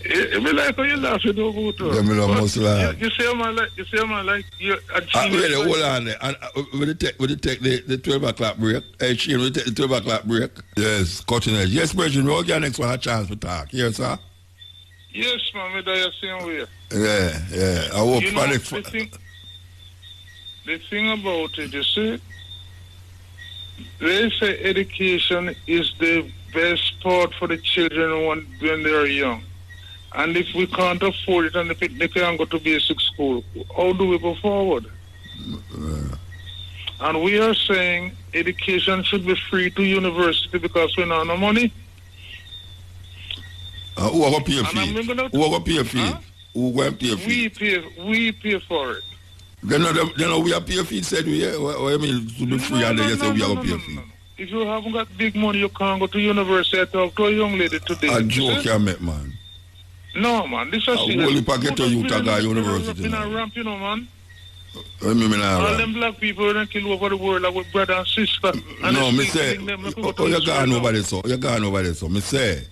D: It be like how you laugh, you don't go to. You say, man, like, you're a genius.
B: Really, hold on there. And will you take the 12 o'clock break? Hey, Shane, will you take the 12 o'clock break? Yes, cutting edge. Yes, Bridget, we'll get next one a chance to talk. Yes, sir?
D: Yes, man, we die the same way.
B: Yeah. I hope
D: you know, the thing about it, you see,
H: They say education is the best part for the children when they are young. And if we can't afford it and they can't go to basic school, how do we go forward? And we are saying education should be free to university because we don't have no money.
B: Who are going to pay for it? Who are going to pay for it? Who going to pay for it?
H: We pay for it.
B: Then we are pay for it, said we. What you mean to be free and then you say we are going to pay for it?
H: If you haven't got big money, you can't go to university. I talk to a young lady today.
B: A joke you make, man.
H: No, man. This is serious.
B: Only get to you to go university
H: in
B: now.
H: a ramp, you know, man.
B: What do you mean
H: all them black people don't kill over the world like with brother and sister. And
B: no, me say, you gone over this, so. You gone over this, so. Me say,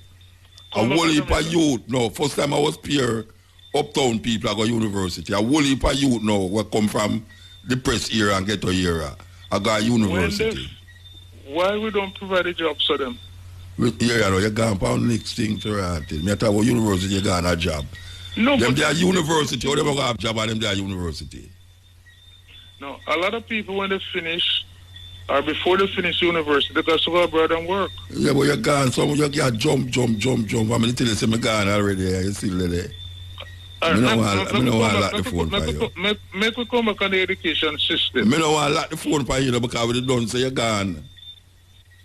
B: a whole heap of youth, no, first time I was peer, uptown people I go university. A whole heap of youth now, we come from the press era and ghetto era. I got university.
H: Why we don't provide a job for them?
B: Yeah, you gone on next thing to right. Me talk about university, you gone a job.
H: No,
B: them they are university, or they go have job and them they are university.
H: No, a lot of people when they finish or before they finish university, they got to go abroad and work.
B: Yeah, but you're gone. Some of you can't jump. I'm going to tell you, I'm gone already. You see, lady. I don't want to lock the phone for you.
H: Make we come back on the education system.
B: I don't want to lock the phone for you because we don't say you're gone.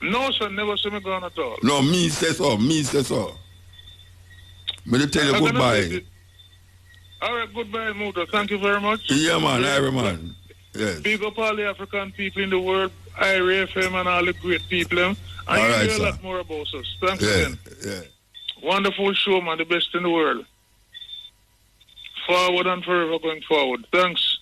H: No, sir, never say me gone at all.
B: No, me say so. Me tell you goodbye.
H: All right, goodbye, Muta. Thank you very much.
B: Yeah, man, Ira, man. Yes.
H: Big up all the African people in the world, Ira FM and all the great people. And you hear a lot more about us. Thanks again.
B: Yeah.
H: Wonderful show, man. The best in the world. Forward and forever going forward. Thanks.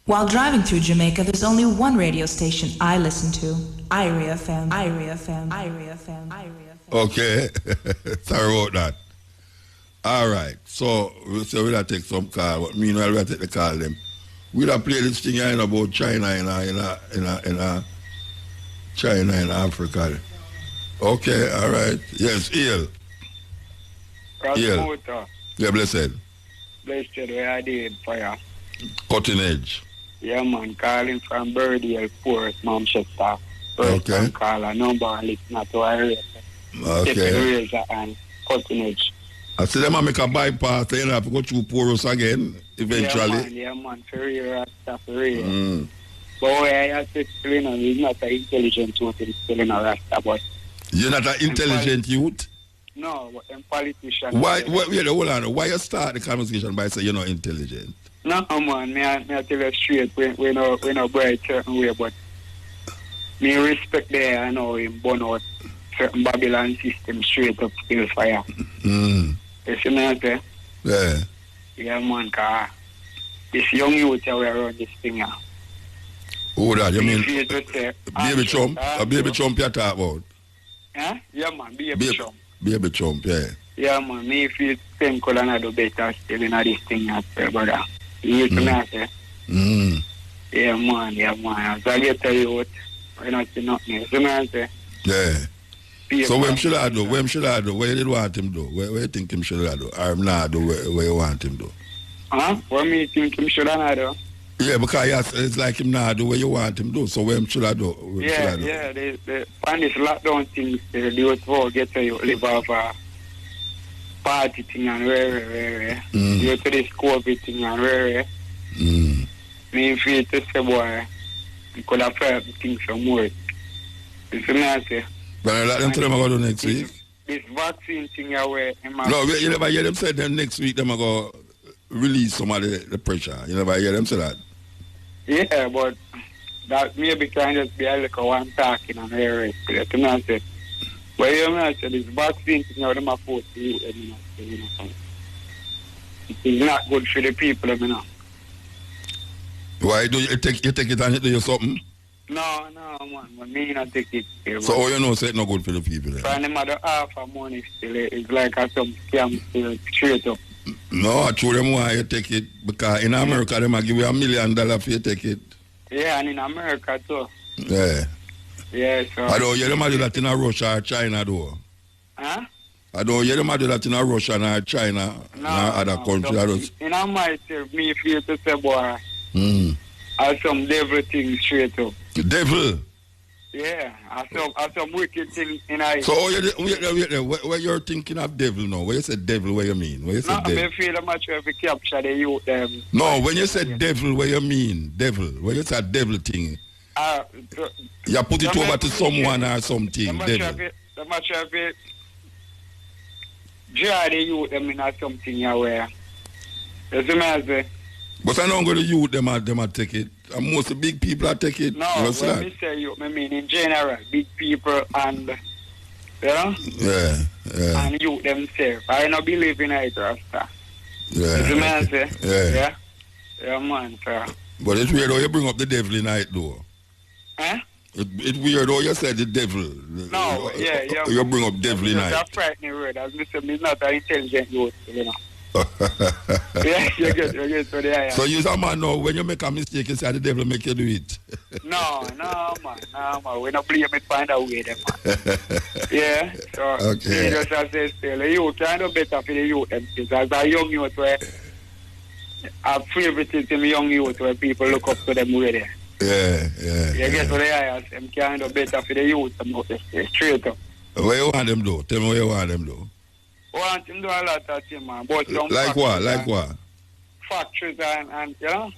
I: While driving through Jamaica, there's only one radio station I listen to. Irie FM, Irie FM, Irie FM, Irie FM.
B: Okay. Sorry about that. All right. So we'll take some call. But meanwhile, we'll take the call them. We'll play this thing here about China in China and Africa. Okay, all right. Yes, Ill. Yeah, blessed.
J: Blessed where I did fire.
B: Cutting edge.
J: Yeah, man, calling from Birdiel, Port, Manchester.
B: Okay.
J: Caller, number one listener to our
B: okay.
J: Razor and Cutting Edge.
B: I see them make a bypass, then you have to go through Porus again, eventually.
J: Yeah, man, for real, stuff for real. But what I have to explain, he's not an intelligent youth, he's still in a Rasta, but...
B: You're not an intelligent youth?
J: No, but I'm politician.
B: Wait, hold on. Why you start the conversation by saying you're not intelligent?
J: No, man, I tell you straight, we no bright certain way, but me respect there, I know him burn out certain Babylon system straight up still fire. You see me, I say?
B: Yeah.
J: Yeah, man, because this young youth are around this thing here.
B: Who that? You mean
J: Baby
B: Trump? A Baby Trump you talk about?
J: Huh? Yeah, man, Baby Trump.
B: Baby Trump, yeah.
J: Yeah, man, me feel same color do better still in this thing here, brother. You see me, I say? Yeah, man. So I get tell you what, I don't see nothing. You see me, I say?
B: Yeah. So when should I do? When you did want him do? Where you think him should I do? Or not do where you want him do?
J: Huh? What me think him should I do?
B: Yeah, because it's like him not do where you want him do. So when should I do?
J: Yeah, the on this lockdown thing, the youth will get to you live off a party thing and where. You to this COVID thing and where. Me feel to say, boy, you could have tried things some more. You see me, I say?
B: But I let them tell them I go do next week.
J: This vaccine thing here where...
B: No, you never hear them say them next week them I go release some of the pressure. You never hear them say that?
J: Yeah, but that maybe can just be a little one talking and very you know I say. But you know I say this vaccine thing now them are forced to you know. It's not good for the people, you know.
B: Why do you take it and you do something?
J: No, man. When me not take it.
B: So all you know say it's not good for the people then?
J: And them other half of money still, it's like some scam still straight up.
B: No, I told them why you take it because in America them give you $1 million for you take it.
J: Yeah, and in America too.
B: Yeah.
J: Yeah, so.
B: I don't hear them do that in Russia or China, though.
J: Huh?
B: I don't hear them do that in Russia or China or other countries.
J: In myself, me feel to say, boy, I some devil things straight up.
B: Devil?
J: Yeah, I some wicked thing in I.
B: So, wait, where you're thinking of devil now? When you say devil, what you mean? When you say devil?
J: I feel I'm not sure if you capture the youth.
B: No, when you say devil, what you mean? Devil. When you say devil thing, you put it over to someone or something. Devil.
J: I'm not sure if you draw the youth them in something you wear. That's what I say.
B: But I don't go to youth them I take it. And most big people I take it.
J: No, when me say youth, I mean in general, big people and
B: Yeah.
J: And youth themselves. I don't believe in it, Rasta.
B: Yeah.
J: That's what I say.
B: Yeah.
J: Yeah, man, sir.
B: But it's weird how you bring up the devil in it, though.
J: Huh?
B: It's weird how you said the devil.
J: No, yeah.
B: You bring up devil in it.
J: That's a frightening word. As I said, I'm not an intelligent youth, you know. Yeah, you get to the eye.
B: So you're a man now, when you make a mistake, you say the devil make you do it.
J: No, man. We don't blame it, find a way, then, man. Yeah, so,
B: okay.
J: Just as they say, the youth, I know better for the youth, because as a young youth, where a favorite is in young youth, where people look up to them way there.
B: Yeah.
J: You get to the eye, them kind of better for the youth, straight up.
B: Where you want them do? Tell me where you want them do.
J: Want him do a lot of things, man. But
B: like what?
J: Factories and you know?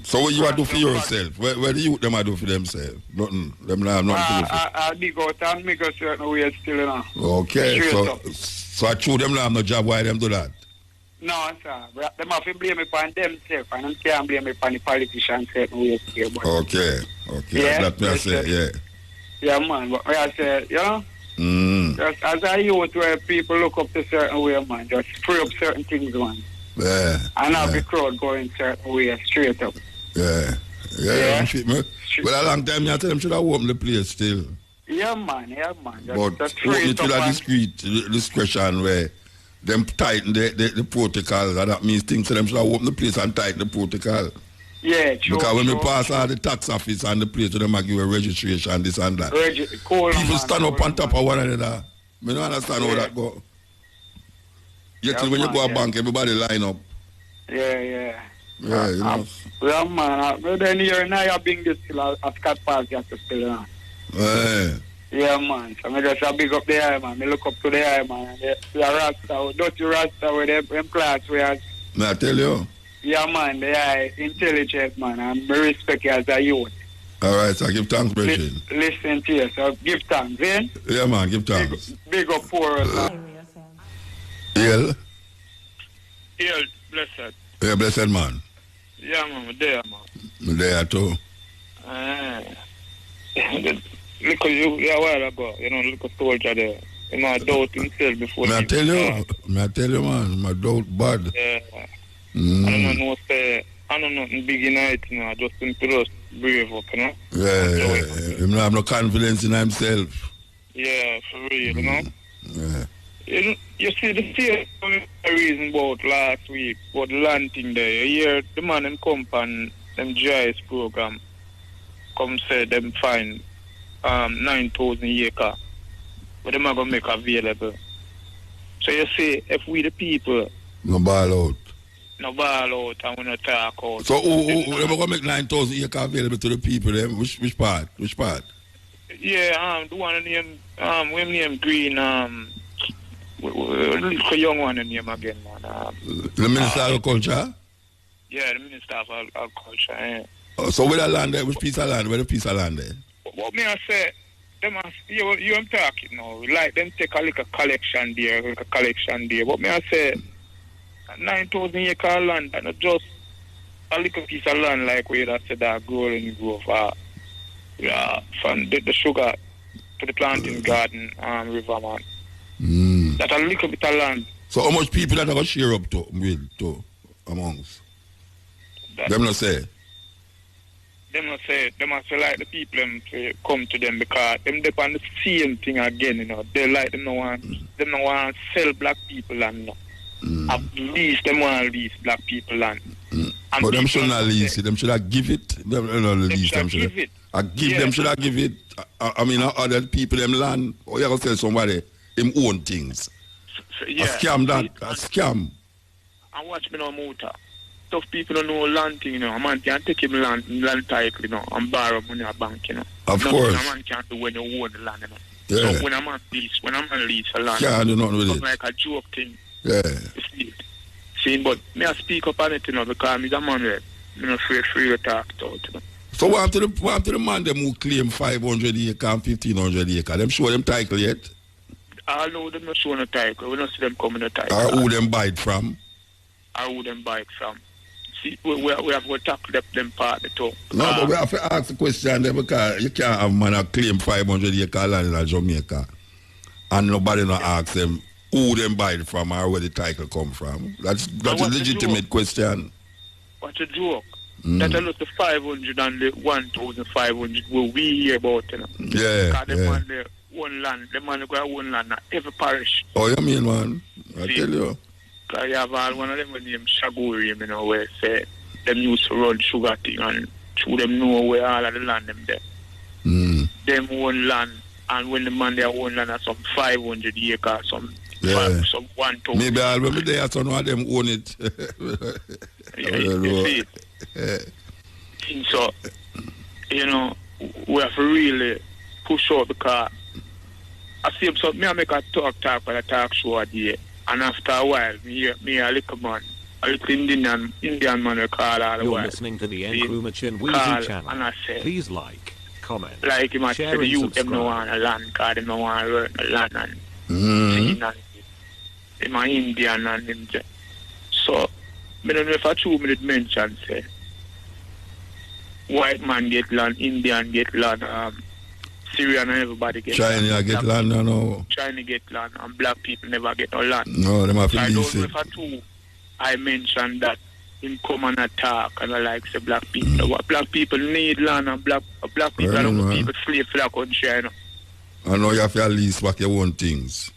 B: So what you do for yourself? Where the youth them do for themselves? Nothing. Them not nothing to do for.
J: I dig out and make a certain way still, you know.
B: Okay, so I choose them have no job, why them do that?
J: No, sir. Them have to blame it on themselves and them can't blame it on the politicians certain way still.
B: Okay.
J: Yeah,
B: That's what I say, yeah.
J: Yeah, man. But I say, you know? Just as a youth where people look up to certain way, man, just free up certain things, man.
B: Yeah.
J: And have the crowd going certain way, straight up.
B: Yeah. Well, a long time you tell them should have opened the place still.
J: Yeah, man.
B: But open it with a discreet discretion where them tighten the protocol, and that means things to them should have opened the place and tighten the protocol.
J: Yeah, true.
B: Because when we pass all the tax office and the place, them give a registration, this and that. People stand up on top of one another. I don't understand how that go. Yet when you go to a bank, everybody line up.
J: Yeah,
B: you know.
J: Yeah, man. But then you're now being this still a Scott Park, you have to still, you know. Yeah, man. So I just big up the eye, man. I look up to the eye, man. The Rasta, dirty Rasta with them class where...
B: I tell you.
J: Yeah, man, they are intelligent, man, and I respect you as a youth.
B: All right, so give thanks, Bridget.
J: Listen to you, so give thanks, eh?
B: Yeah, man, give thanks.
J: Big up for us, man.
B: Yeah,
J: blessed.
B: Yeah, blessed, man.
J: Yeah, man, I'm there, man.
B: I'm there, too.
J: Look at you a while ago, you know, look at soldier there. You know, I doubt himself before.
B: I tell you, man, my doubt bad.
J: Yeah. I don't know nothing big in it, you know. I just think to just brave up, you know.
B: Yeah. He have no confidence in himself.
J: Yeah, for real, you know.
B: Yeah.
J: You see the same reason about last week, about the land thing there. You hear the man them come and them GIS program come say them find 9,000 acres, but them are gonna make available. So you see, if we the people
B: no ball out.
J: No ball out and we no talk out.
B: So who they going to make 9,000 acres available to the people then? Which part?
J: Yeah, the one named we name Green the young one name again, man.
B: The Minister of Agriculture?
J: Yeah, the Minister of Agriculture, yeah.
B: So where the land there? Which piece of land? Where the piece of land there?
J: What me I say, you am talking now. Like them take a little collection there, But me I say 9,000 acre land and not just a little piece of land like where that said that growing grove from the sugar to the planting garden and river, man. That's a little bit of land.
B: So how much people that are going to share up to amongst? Them not say?
J: Them not say like the people them to come to them because them depend on the same thing again, you know. They like them no want sell black people land, you know. At least them want lease black people land. And
B: But them should not lease it. Them should have give it. Them should
J: give it.
B: Them should have give it. I mean, other people them land. Or you have to tell somebody him own things.
J: Yeah.
B: A scam that. A scam.
J: And watch me now, Muta. Tough people don't know land thing, you know. A man can take him land title, you know, and borrow money at bank, you know.
B: Of course.
J: A man can't do when you own the land, you know.
B: Yeah.
J: So when a man lease a land,
B: Can't do nothing with
J: it's
B: it.
J: like a joke thing.
B: Yeah.
J: You see it. See, but me I speak up on it, you know, because I'm a man where I'm not afraid to talk it out, you know.
B: So what to the man them who claim 500 acre and 1,500 acre? Them show them title yet?
J: I know them not showing a title. We don't see them coming a title.
B: Or who them buy it from?
J: Or who them buy it from. See, we have to tackle them part of the talk.
B: No, but we have to ask the question there because you can't have man that claim 500 acre land in Jamaica and nobody not ask them who them buy it from or where the title come from. That's a legitimate question.
J: What's a joke? That a lot of 500 and the 1,500 will we hear about, you know.
B: Yeah.
J: Because them on the one land, them on the one land, not every parish.
B: Oh, you mean, man? I tell you.
J: Because you have all one of them named Shaguri, you know, where say them used to run sugar thing and through them know where all of the land them there. Them own land, and when the man they own land at some 500 acres, some 1,000.
B: Maybe I'll be there, so one of them own it.
J: You see it? So, you know, we have to really push out because I see something, I make a talk for a talk show a day, and after a while, me a little man, a little Indian man will call all the
K: You're
J: while.
K: listening to the Nkrumah Weezy channel.
J: And I say,
K: please like, comment,
J: like him, I say
K: share
J: the
K: and
J: youth, them no want
K: subscribe.
J: a land, because they no want to work the land, and them are Indian and them. So, I don't know if I 2 minutes mention, say, white man get land, Indian get land, Syrian and everybody get
B: China
J: land.
B: get land, no.
J: China get land, and black people never get no land.
B: No, them have to
J: So I
B: lease
J: don't know
B: it.
J: if I too, I mentioned that him come and attack and I like say black people. What black people need land and black people
B: Right,
J: and
B: man.
J: people slave for that country, you know.
B: I know you have to lease back your own things.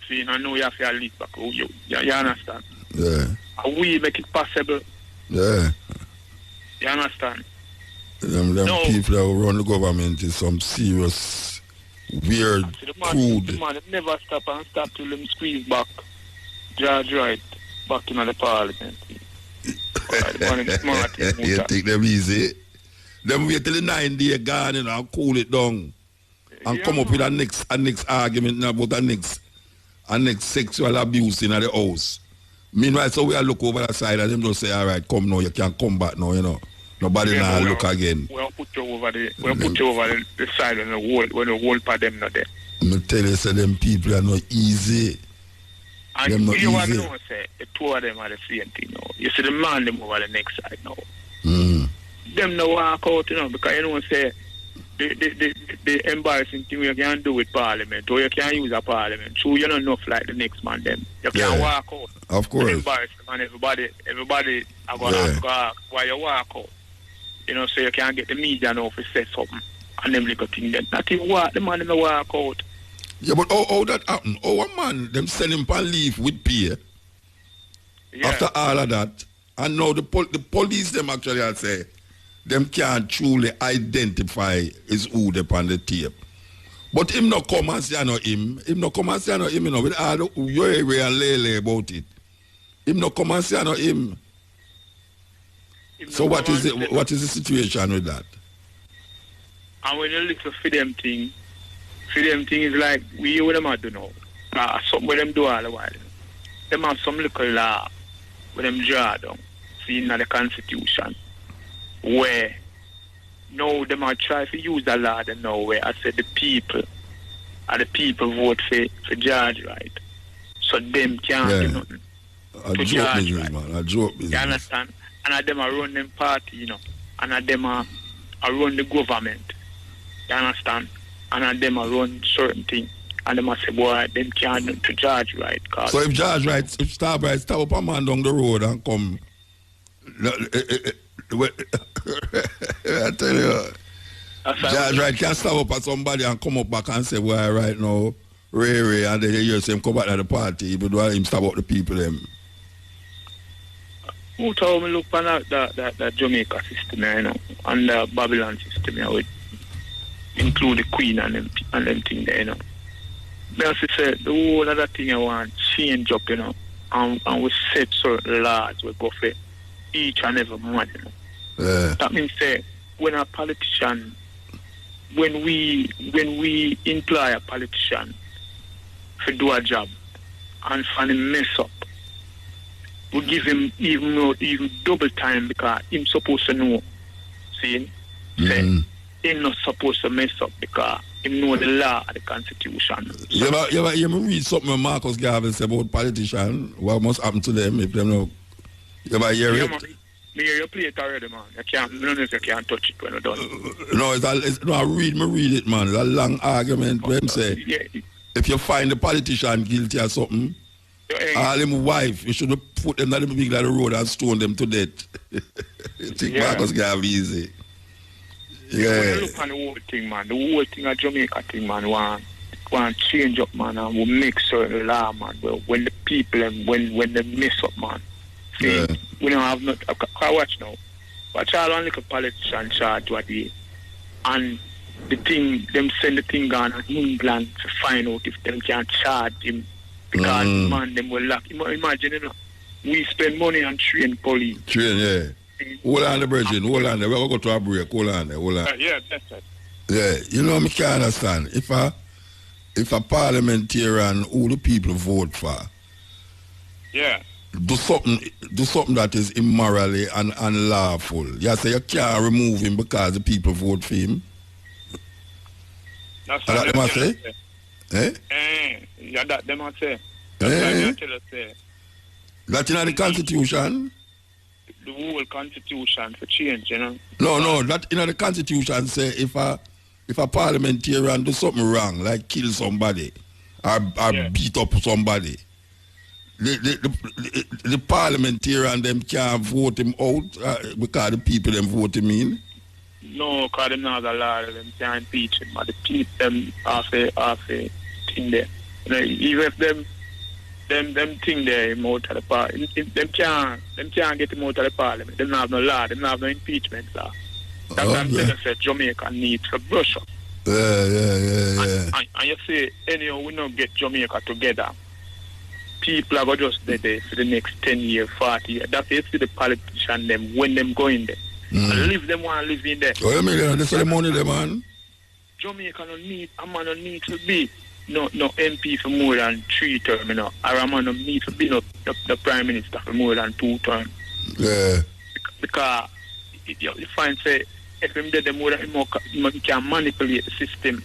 J: So you know you have to leave back. You understand?
B: Yeah.
J: And we make it possible.
B: Yeah.
J: You understand?
B: Them people that run the government is some serious, weird,
J: The
B: crude.
J: man never stop till them squeeze back. Judge right back in the parliament.
B: You take them easy. Them wait till the 9 day gone, you know, and cool it down. And come up with a next argument about a next sexual abuse in the house. Meanwhile, so we are look over the side and them just say, all right, come now, you can come back now, you know. Nobody now look again.
J: We'll put you over the side when the whole part them not there.
B: I'm tell you, say them people are not easy.
J: And
B: them not
J: you want to
B: easy.
J: know, say, the two of them are the same thing now. You see the man them over the next side now. Them no walk out, you know, because you know say the embarrassing thing you can do with parliament or you can use a parliament. So you're not enough like the next man them. You can walk out.
B: Of course.
J: Embarrass them and everybody are gonna ask why you walk out. You know, so you can't get the media now to say something and them little thing then. Not even walk, the man them walk out.
B: Yeah, but how that happen? Oh, a man, them send him on leave with pay.
J: Yeah.
B: After all of that, and now the police them actually I say, them can't truly identify his who they on the tape. But him not come and say no him. Him not come and say no him, you know, with all the way and lele about it. Him not come and say no him. So what is the situation with that?
J: And when you look for them thing is like we what them do now. Something what them do all the while. Them have some little law where them draw down, seeing in the constitution. Where now them are try to use the law them now where I said the people vote for judge right. So them can't do nothing.
B: A joke business, man. A joke business.
J: You understand? And them are run them party, you know. And them are run the government. You understand? And them are run certain things. And them are say, boy, them can't do to judge right.
B: So if judge right, stop up a man down the road and come. I tell you, judge right can stop up at somebody and come up back and say, boy, right now, Ray, and then you hear him come back to the party, even though him stop up the people them.
J: How me look on the Jamaica system, you know, and the Babylon system, you know, with include the Queen and them thing there, you know. But as I said, the whole other thing I want change up, you know, and we set certain laws we go for each and every man, you know. That means when a politician, when we employ a politician to do a job and find him mess up, we give him even double time because he's supposed to know. See? Say, he's not supposed to mess up because he know the law of the Constitution.
B: You ever read something Marcus Garvey said about politicians? What must happen to them if they know? You ever hear it?
J: Man, me hear you play it already, man. I don't know if you can't touch it when you're done.
B: I read it, man. It's a long argument when say if you find the politician guilty or something, all them wife, you should put them on the big like the road and stone them to death. You think Marcus Garvey easy?
J: Yeah. When you look on the whole thing, man, the whole thing of Jamaica thing, man, want change up, man, and we'll make certain law, man. Well, when the people when they mess up, man. See, we don't have not. I watch now. Watch all one little politician charge what day, and the thing them send the thing on England to find out if them can charge him because man them will lock. Imagine, you know, we spend money on train police.
B: Hold on the virgin, hold on there. We're going to go to a break. Hold on there, hold on.
J: Yeah, that's it.
B: Yeah, you know, I can't understand. If a parliamentarian who the people vote for, do something that is immorally and unlawful, you say you can't remove him because the people vote for him.
J: That's what
B: them say.
J: Yeah, that them say. That's what say.
B: That's in the Constitution.
J: The whole Constitution for change, you know.
B: No, that in the Constitution say if a parliamentarian do something wrong, like kill somebody or beat up somebody, the parliamentarian them can't vote him out because the people them vote him in.
J: No, because them not the law, them can't impeach him. But the people them half a thing there. You know, even if them thing there him out of the parliament, them can't get him out of the parliament. Them not have no law, them not have no impeachment law. That's what I'm saying. Jamaica needs to brush up.
B: Yeah.
J: And you say, anyhow, we don't get Jamaica together. People are going to just there for the next 10 years, 40 years. That's it for the politician them when them go in there. And live them want to live in there.
B: Oh, you mean that's the money there, man?
J: Jamaica don't need to be no MP for more than 3 terms, you know. Or a man don't need to be the Prime Minister for more than 2 terms.
B: Yeah.
J: Because you find say if him did more than he can manipulate the system.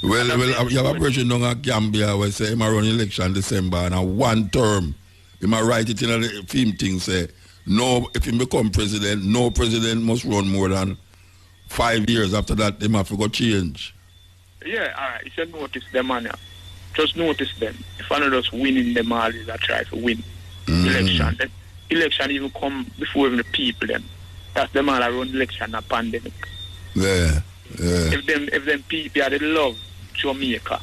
B: Well, you have a version down at Gambia where say him run election December and a 1 term. He might write it in a film thing say no, if he become president, no president must run more than 5 years. After that, they have to go change.
J: Yeah, all right. You should notice them, man. Just notice them. If I'm not just winning them all, is I try to win election. Election even come before even the people them. That's them all run election a pandemic.
B: Yeah.
J: If them people they love Jamaica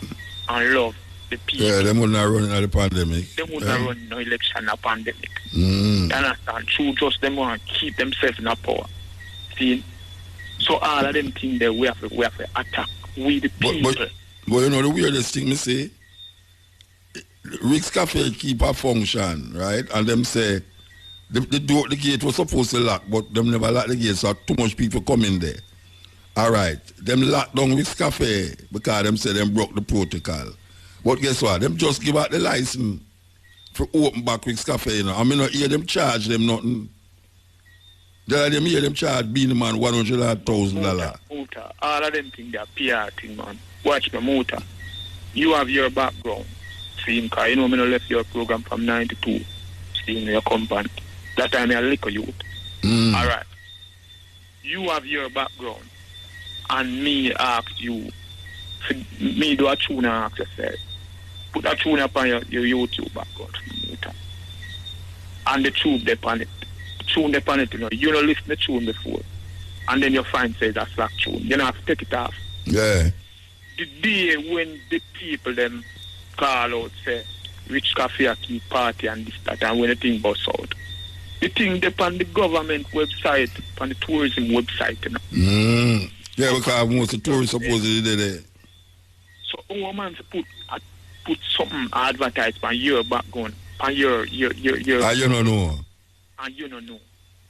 J: and love the people.
B: Yeah, they wouldn't run in the pandemic.
J: They wouldn't run no election a pandemic.
B: You
J: understand? True, just them want to keep themselves in a power. See? So all of them things that we have to attack. We the people.
B: But you know the weirdest thing me say, Rick's Cafe keep a function, right? And them say the gate was supposed to lock, but them never lock the gate, so too much people come in there. All right, them lock down Rick's Cafe because them say them broke the protocol. But guess what? Them just give out the license for open back Rick's Cafe, you know. I mean, not hear them charge them nothing. Them hear them charge being the man $100,000.
J: All of them think they're PR thing, man. Watch the motor. You have your background. See, because you know, I left your program from 92. See, in your company. That time I liquor youth. All right. You have your background. And me ask you, me do a tune and ask yourself. Put a tune upon your YouTube background. And the tube upon it. Tune upon it, you know. You don't listen to the tune before. And then your find says that's slack tune. You don't have to take it off.
B: Yeah.
J: The day when the people them call out, say, Rich Cafe keep party and this, that, and when the thing busts out, The thing depend on the government website, on the tourism website, you know.
B: Yeah, because most of the tourists supposedly there.
J: So our man put something advertised on your background, on your.
B: You don't know.
J: And you don't know.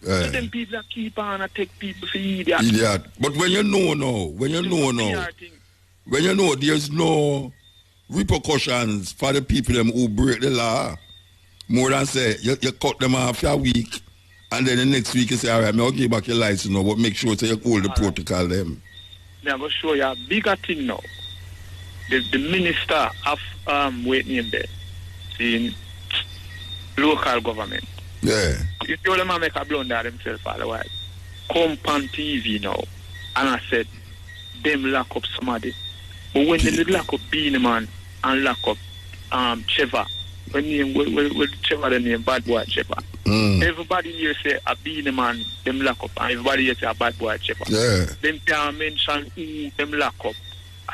B: Yeah.
J: So then people that keep on and take people for idiot.
B: Idiot. But when you know now, there's no repercussions for the people them who break the law. More than say, you cut them off for a week, and then the next week you say, all right, I'll give back your license now, but make sure so you hold the protocol them.
J: I'm going to show you a bigger thing now. The minister of, wait name there, in local government.
B: Yeah.
J: If you want to make a blunder themselves all the while, come on TV now, and I said, them lock up somebody. But when they lock up Beanie Man and lock up Trevor, when Trevor the name Bad Boy Trevor, everybody here say a Beanie Man, them lock up, and everybody here say a Bad Boy Trevor.
B: Yeah.
J: Them can't mention who them lock up,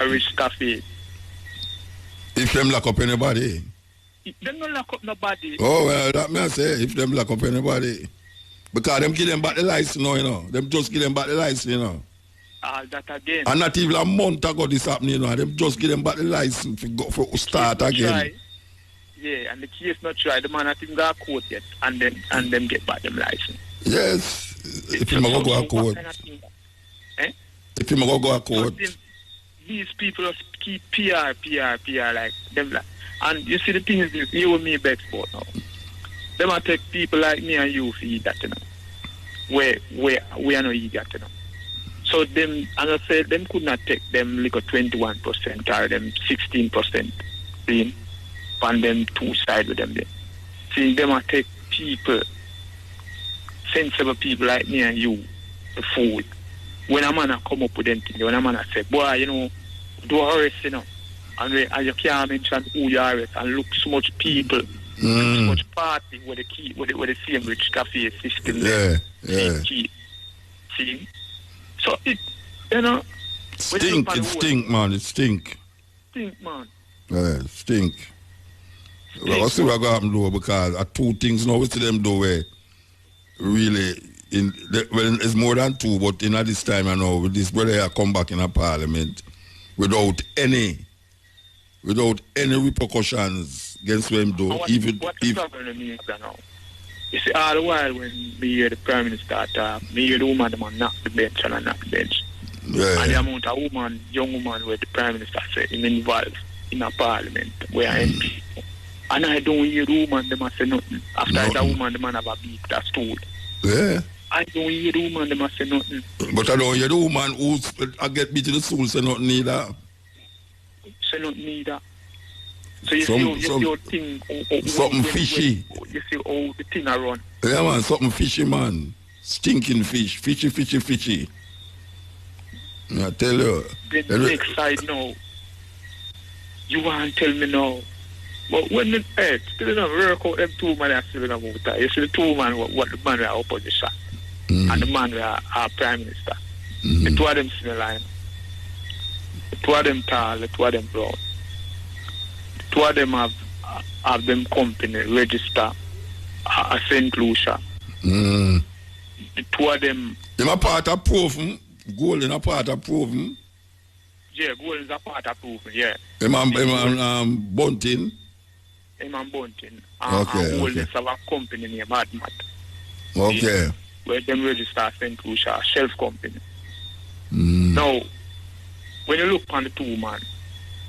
J: a rich cafe.
B: If them lock up anybody.
J: Them don't lock up nobody.
B: Oh, well, that may I say, if them lock up anybody. Because them give them back the license now, you know. Them just give them back the license, you know.
J: That again.
B: And not even a month ago this happened, you know. Them just give them back the license for start again.
J: Try. Yeah, and the case not try. The man I think got court yet, and them get back them license.
B: Yes. If him go to court. If him go to court.
J: These people keep PR like them like. And you see the thing is this, you and me bet for now. Them are take people like me and you for eat that, you know. Where we are not eat that, you know. So them, and I said, them could not take them like a 21% or them 16% being on them two sides with them there. See, them are take people, sensible people like me and you, the food. When a man come up with them things, when a man say, boy, you know, do arrest, you know. And you can't mention who you are and look so much people, so much party with the same rich cafe system.
B: Yeah.
J: See? So it, you know.
B: Stink, man. It stink.
J: Stink, man.
B: Yeah, stink. Well, I'll see what going to happen though, because two things now we see them do where really, well, it's more than two, but in this time, you know, with this brother I come back in a parliament without any repercussions against what him do.
J: What's the problem with me now? You see, all the while when me hear the Prime Minister talk, me hear the woman them knock the bench and knock the bench.
B: Yeah.
J: And the amount of young woman where the Prime Minister say him involved in a parliament where MP. And I don't hear the woman them say nothing. After that woman the man have a beat that stool.
B: Yeah.
J: I don't hear the woman them say nothing.
B: But I don't hear the woman who get beat in the stool say nothing either.
J: Say nothing either. So you see your thing.
B: Something fishy.
J: You see how the thing around.
B: Yeah, man, something fishy, man. Stinking fish. Fishy. I tell you.
J: The next side now. You want to tell me now. But when the earth still don't work out, them two men are still in a motor. You see the two men, what the man are opposition. And the man are Prime Minister. The two of them in the line. The two of them tall, the two of them brown. Two of them have them company register a St. Lucia. The two of them.
B: In a part of proof, gold in a part of proof.
J: Yeah, gold is a part of proof, yeah.
B: Bunting.
J: Bunting.
B: Okay.
J: And gold is a company named Admat.
B: Okay.
J: Where them register St. Lucia, a shelf company. Now, when you look on the two man,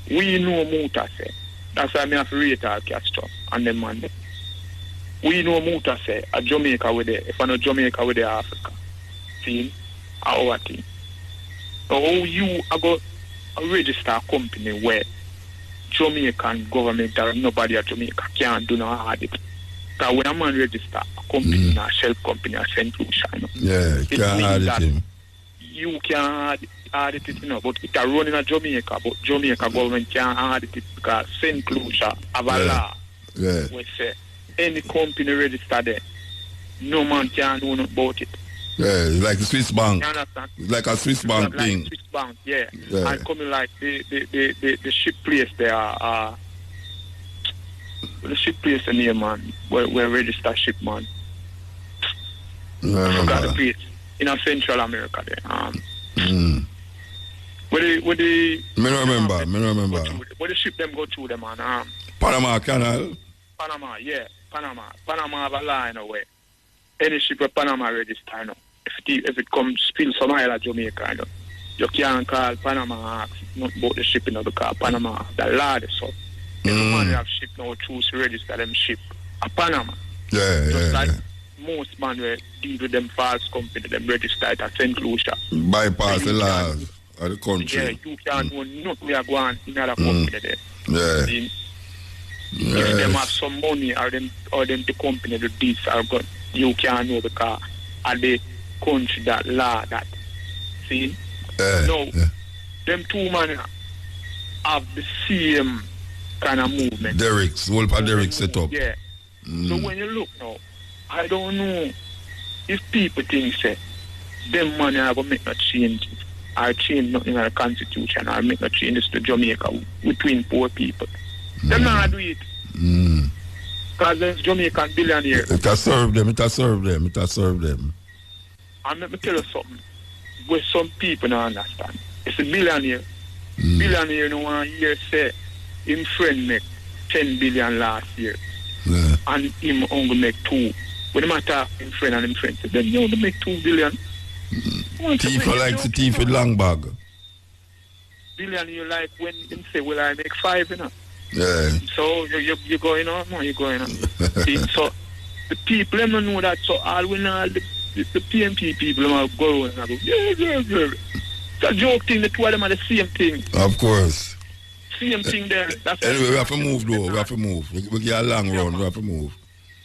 J: we know Muta say. That's why I have to rate our Castro and them man. We know Muta say a Jamaica with there. If I know Jamaica with there, Africa. See? Our thing. So how you are going to register a company where Jamaican government or nobody at Jamaica can't do no audit. Because when a man register a company, a shelf company, a St. Lucia, you know,
B: yeah, it can't audit him.
J: You can audit it, you know, but it's running in Jamaica, but Jamaica government can't audit it because St. Lucia have a law which say any company registered there, no man can know nothing about it.
B: Yeah, it's like a Swiss bank.
J: You understand?
B: It's like a Swiss bank
J: like
B: thing.
J: Swiss bank, yeah. And coming like the ship place there, the ship place in here, man, where register ship, man.
B: I
L: forgot the
B: remember.
L: place in Central America there. Where the
B: Me no remember.
L: where the ship them go through them on
B: Panama Canal.
L: Panama, yeah, Panama have a line away. Any ship of Panama register, you know. If it comes spill some island Jamaica, you know, you can't call Panama ask not about the ship, you know, because Panama the largest. So every man have ship now choose to register them ship a Panama. Just like most man will deal with them false company, them register it at St. Lucia.
B: Bypass the laws of the country.
L: Yeah, you can't know not we are going in another company there.
B: Yeah.
L: If them have some money or them the company do this or go, you can't know because are the country that law that. See? No. Them two men have the same kind of movement.
B: Derricks, Wolper Derrick set up.
L: Yeah. So when you look now, I don't know if people think say them money are gonna make no change or change nothing in the constitution or make no changes to Jamaica between poor people. Them not do it. Because there's Jamaican billionaires.
B: It has served them.
L: And let me tell you something. Where some people don't understand. It's a billionaire. Billionaire no one year say him friend make 10 billion last year. And him only make 2. When the matter him friend and him friend say, then you only make 2 billion.
B: Thief likes to thief with long bag.
L: Billionaire like when him say, well, I make 5, you know.
B: Yeah.
L: So you're going on, you're going on. See, so the people them don't know that. So all we know the PMP people them go and go, yeah. It's a joke thing. The two of them are the same thing.
B: Of course.
L: Same thing there. That's
B: anyway, we have to move though. We have to move. We get a long run. We have to move.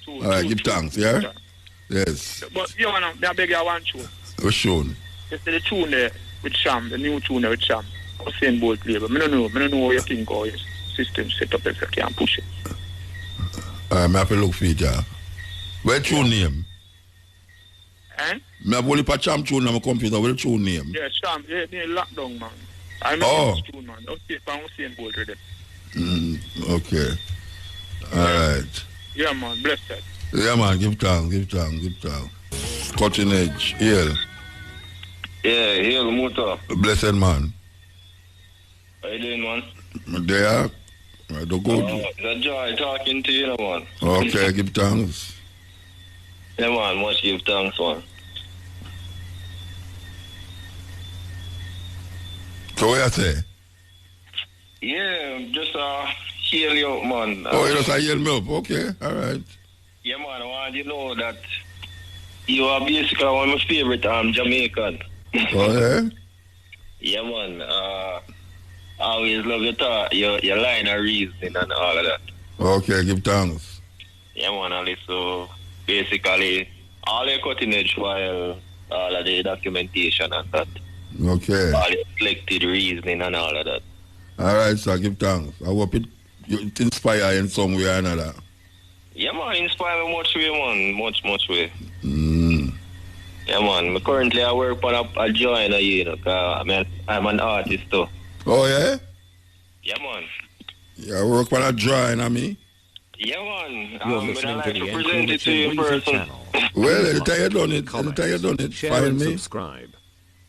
B: All right, give thanks. Yeah. Yes.
L: But you know, I beg you one tune.
B: What's shown?
L: It's the tune there with Sham, the new tune there with Sham. Same bold play, but I don't know what you think or your system set up if you can't push it.
B: I have to look for it, yeah. What's your name?
L: Eh?
B: I have only put Sham tune on my computer. What's your name?
L: Yeah, Sham, yeah, lockdown, man. I remember this tune, man. I'm saying bold with it.
B: Okay. All right.
L: Yeah, man, bless that.
B: Yeah, man, give thanks. Cutting edge, hail.
M: Yeah, hail, Muta.
B: Blessed man.
M: How you doing, man?
B: There. I don't go.
M: It's a joy talking to you, man.
B: Okay, give thanks.
M: Yeah, man, much give thanks, man.
B: So what you say?
M: Yeah, just heal you up, man.
B: You just heal me up. Okay, all right.
M: Yeah, man, I want you to know that you are basically one of my favorite Jamaican.
B: Oh, yeah?
M: Yeah, man. I always love your thought, your line of reasoning and all of that.
B: Okay, give thanks.
M: Yeah, man, Ali. So basically, all your cutting edge while all of the documentation and that.
B: Okay.
M: All the selected reasoning and all of that.
B: All right, sir, give thanks. I hope it inspire you in some way or another.
M: Yeah, man, inspire me much way, man. Much way. Yeah, man. Currently, I work on a joiner, you know, because I'm an artist, too.
B: Oh, yeah?
M: Yeah, man.
B: Yeah, I work on a drawing, I mean.
M: Yeah, man.
K: You're
M: But I
K: listening
M: like
K: to
M: to
K: the
M: present it to you in
K: Weezy
M: person.
K: channel.
B: Well, anytime you done it,
K: Share
B: find
K: and
B: me.
K: subscribe.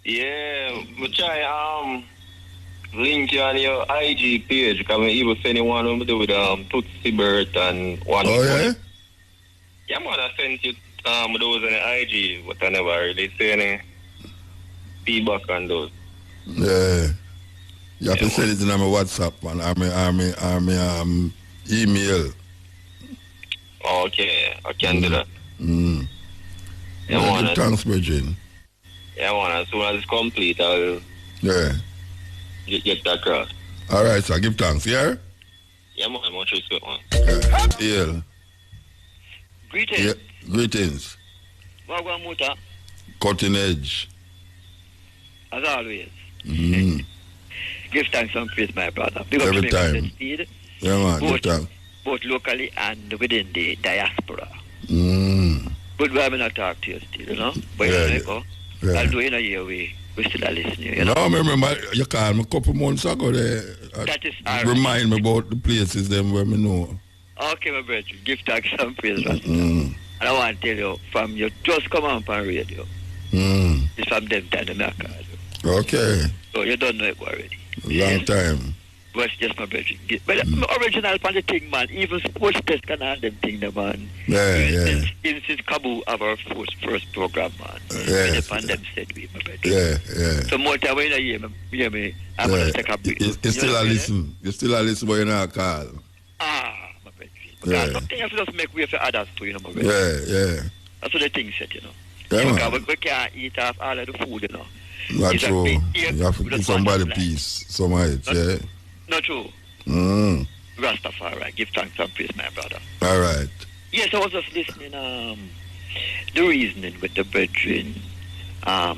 M: Yeah, but try link you on your IG page, because I even send you one to do with Tootsie Bert and one.
B: Oh, yeah?
M: Yeah, man, I sent you those on the IG, but I never really see any feedback on those.
B: Yeah. You have to send it in my WhatsApp and my email.
M: Okay, I can do that.
B: Yeah,
M: man.
B: Thanks, Virgin.
M: Yeah, man, as soon as it's complete, I'll get that across.
B: All right, so give thanks, yeah?
M: Yeah, man, much respect, man.
B: Yeah.
N: Greetings.
B: Yeah. Greetings.
N: Wagwan Muta,
B: Cutting edge.
N: as always. Give thanks and praise, my brother. Big up
B: Every
N: Jamaica
B: time.
N: Speed,
B: Yeah, man, give thanks.
N: both locally and within the diaspora.
B: Mm.
N: Good while I talk to you still, you know? But
B: Yeah,
N: you know,
B: yeah.
N: I'll do it in a year, we still are listening, you know?
B: No, I remember you called me a couple months ago there.
N: That is all right.
B: Remind me about the places them where me know.
N: Okay, my brother. Give thanks and praise, brother. And I want to tell you, from you just come on radio. It's from them time to make call.
B: Okay.
N: So you don't know it already.
B: Long time.
N: But it's just my brother. But original from the thing, man. Even sports test can have them thing, man.
B: Yeah.
N: Even since Kabu have our first program, man.
B: Yeah.
N: Upon them said we, my brother.
B: Yeah.
N: So more time when you hear me, I'm going to take a break.
B: You still a listen. You still a listen, but you not call.
N: My brother.
B: Yeah.
N: Something have to just make way for others too, you know, my brother.
B: Yeah.
N: That's what the thing said, you know.
B: Yeah,
N: because we can't eat off all of the food, you know.
B: Not true. You have to give somebody peace. Some of it, yeah.
N: Not true. Rastafari, give thanks and praise, my brother.
B: All right.
N: Yes, I was just listening the reasoning with the brethren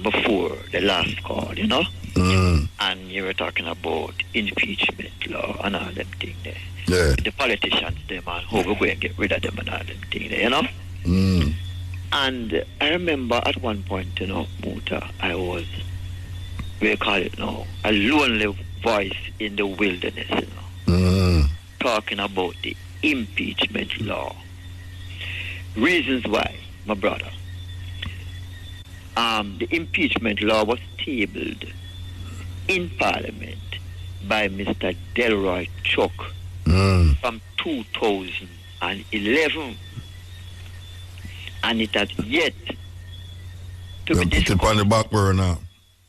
N: before the last call, you know. And you were talking about impeachment law and all them things there.
B: Yeah.
N: The politicians, them, and how we're going to get rid of them and all them things there, you know. And I remember at one point, you know, Muta, I was, we call it now, a lonely voice in the wilderness, you know, talking about the impeachment law. Reasons why, my brother. The impeachment law was tabled in Parliament by Mr. Delroy Chuck from 2011. And it has yet to be discussed.
B: Put it on the back burner now.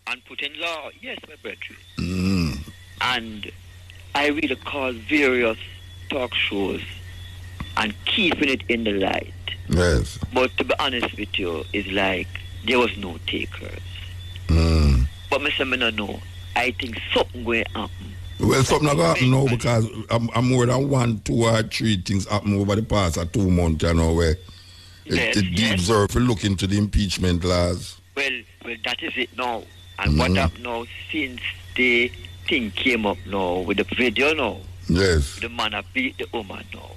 N: And put in law, yes, my brethren. And I really call various talk shows and keeping it in the light.
B: Yes.
N: But to be honest with you, it's like there was no takers. But I don't know. I think something going to happen.
B: Well, something going to happen now because I'm more than 1, 2, or 3 things happen over the past 2 months, you know, where it deserves to look into the impeachment laws.
N: Well, that is it now. And what happened now since the thing came up now with the video now?
B: Yes.
N: The man have beat the woman now.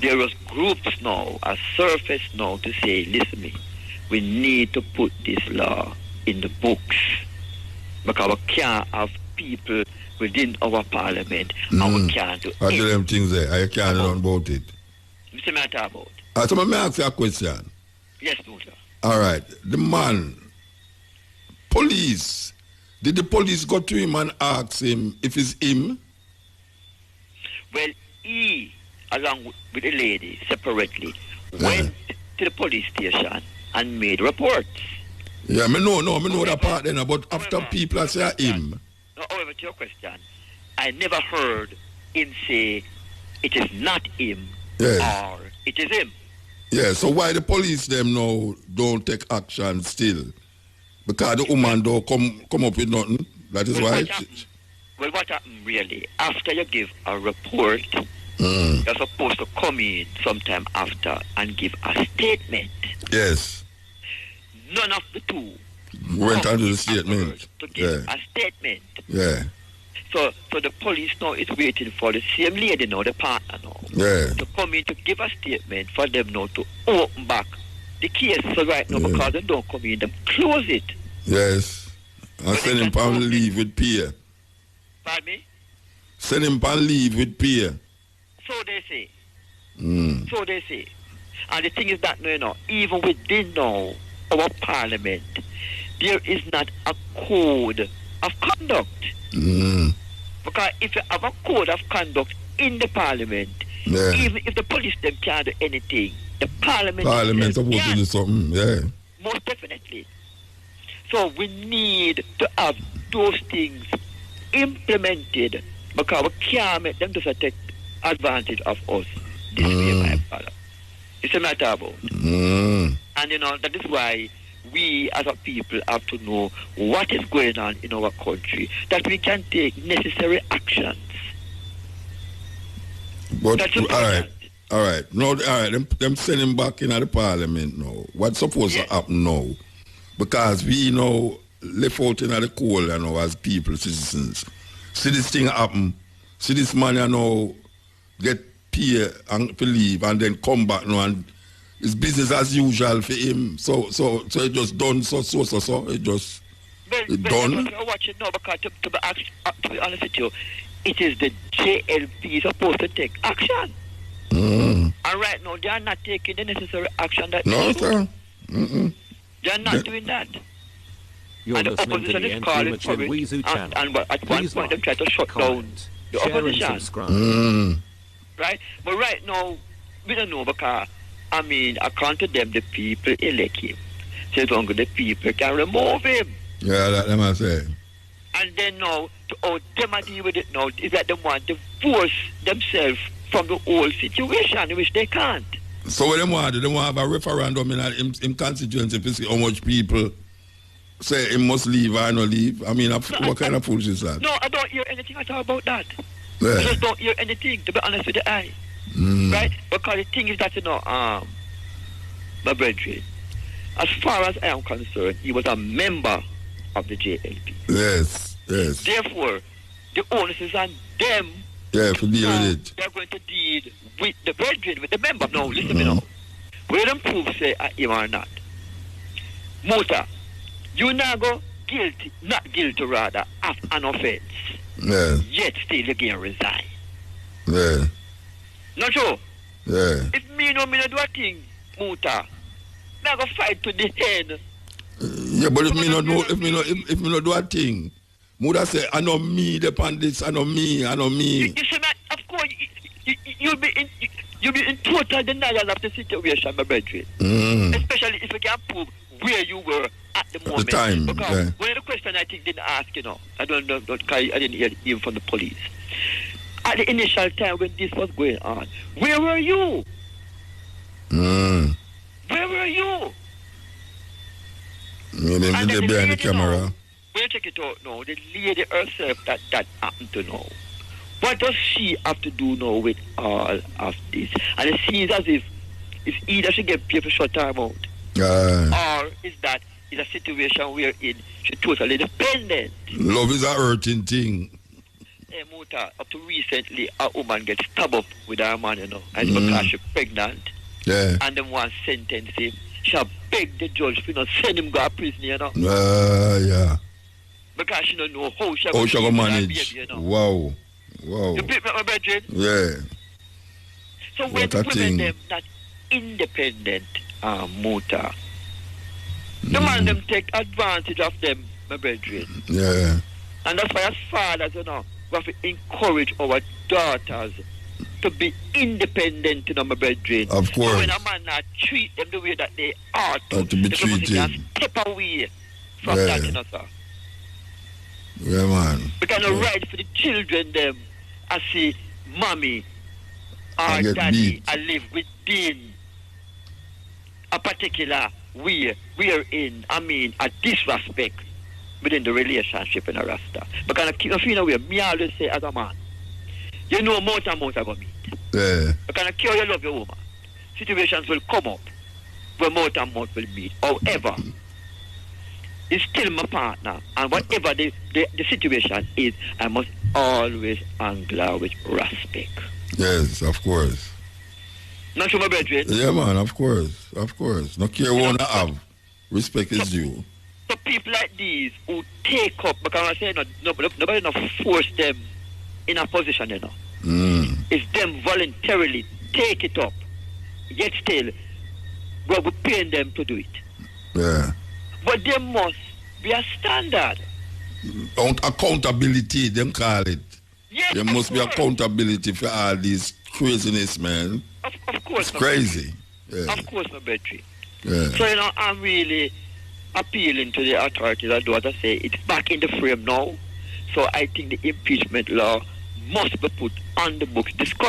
N: There was groups now, a surface now to say, listen me, we need to put this law in the books because we can't have people within our parliament and we can't do
B: I do them things there. I can't know about it.
N: What's the matter about?
B: So let me ask you a question.
N: Yes, Musa.
B: All right. The man, police, did the police go to him and ask him if it's him?
N: Well, he, along with the lady, separately, went to the police station and made reports.
B: Yeah, me know that part then, but after people say him.
N: No, however, to your question, I never heard him say it is not him or it is him.
B: Yeah, so why the police them now don't take action still? Because the woman don't come up with nothing. That is why.
N: What happened really? After you give a report, you're supposed to come in sometime after and give a statement.
B: Yes.
N: None of the two
B: went on to the statement.
N: To give a statement.
B: Yeah.
N: So the police now is waiting for the same lady now, the partner now, to come in to give a statement for them now to open back the case. So right now, because they don't come in, they close it.
B: Yes. And send him on leave with peer.
N: Pardon me?
B: Send him on leave with peer.
N: So they say. So they say. And the thing is that, you know, even within now our parliament, there is not a code of conduct. Because if you have a code of conduct in the parliament, even if the police them can't do anything, the parliament
B: supposed to do something,
N: most definitely. So we need to have those things implemented because we can't make them just take advantage of us this way, my brother. It's a matter about. And you know, that is why we as a people have to know what is going on in our country, that we can take necessary actions.
B: But all right. No, all right. Them send him back in the parliament now. What's supposed to happen now? Because we know left out in the cold, you know, as people, citizens. See this thing happen. See this man, you know, get peer and to leave and then come back now, and it's business as usual for him. So it just done. So it just done.
N: Watch it now, because to be honest with you, it is the JLP supposed to take action. And And right now, they are not taking the necessary action that
B: No,
N: they should.
B: sir. Mm-mm.
N: They are not doing that.
K: You're
N: And the
K: listening to
N: opposition
K: the
N: is calling for
K: Nkrumah
N: it.
K: Weezu channel.
N: And at one
K: Please
N: point, they
K: like,
N: try to shut down
K: comment,
N: the
K: share and
N: opposition.
K: subscribe.
N: Right? But right now, we don't know because, I mean, according to them, the people elect him. So as long as the people can remove him.
B: Yeah, that them I say.
N: And then now, to how them deal with it now, is that they want to force themselves from the whole situation, which they can't.
B: So what them want? They want to have a referendum in constituency to see how much people say he must leave or not leave. I mean, what kind of foolishness is that?
N: No, I don't hear anything at all about that.
B: Yeah.
N: I just don't hear anything, to be honest with the eye. Right? Because the thing is that, my brethren, as far as I am concerned, he was a member of the JLP.
B: Yes, yes.
N: Therefore, the onus is on them.
B: Yeah, to deal with it.
N: They're going to deal with the brethren, with the member. Now, listen to me now. Where them prove say him or not. Muta, you now go guilty, not guilty rather, of an offense.
B: Yeah.
N: Yet still you can resign.
B: Yeah.
N: Not true?
B: Yeah.
N: If me no do a thing, Muta, I go fight to the end.
B: Yeah, but if me not do a thing, Muda say, I know me depend this, I know me.
N: You see, man, of course, you'll be in total denial of the situation, my brethren. Especially if you can prove where you were at the moment.
B: The time,
N: because one of the questions I think didn't ask, I don't know, I didn't hear it even from the police. At the initial time when this was going on, where were you? Where were you?
B: Maybe they behind the camera.
N: When you check it out now, the lady herself that happened to know, what does she have to do now with all of this? And it seems as if it's either she get paid for short time out, or is that is a situation wherein she's totally dependent.
B: Love is a hurting thing.
N: Hey, Muta, up to recently, a woman gets stabbed up with her man, and because she's pregnant, and then one sentence him, she begged the judge to not send him to prison,
B: Yeah.
N: Because she don't know how she
B: going to manage.
N: Baby,
B: Wow.
N: You beat me, my brethren?
B: Yeah.
N: So when women them not independent Muta, the man them take advantage of them, my brethren.
B: Yeah.
N: And that's why as fathers, we have to encourage our daughters to be independent, my brethren.
B: Of course.
N: So when a man not treat them the way that they ought to
B: be treated.
N: Step away from that, sir.
B: Yeah, man.
N: Because no right for the children them, I see mommy or daddy, I live within a particular way, wherein, a disrespect within the relationship in a rasta. Because me always say as a man, you know more and more about me.
B: Yeah.
N: Because you love your woman. Situations will come up where more and more will meet. However, it's still my partner, and whatever the situation is, I must always angle with respect.
B: Yes, of course.
N: Not sure, my brethren?
B: Yeah, man, of course. No care what I have. Respect is due.
N: So people like these who take up, because I say nobody not force them in a position, It's them voluntarily take it up, yet still, we're paying them to do it.
B: Yeah.
N: But there must be a standard.
B: Accountability, them call it.
N: Yes,
B: there must be accountability for all this craziness, man.
N: Of course.
B: It's crazy. Yeah.
N: Of course, my battery.
B: Yeah.
N: So, I'm really appealing to the authorities. I do, as I say, it's back in the frame now. So I think the impeachment law must be put on the books.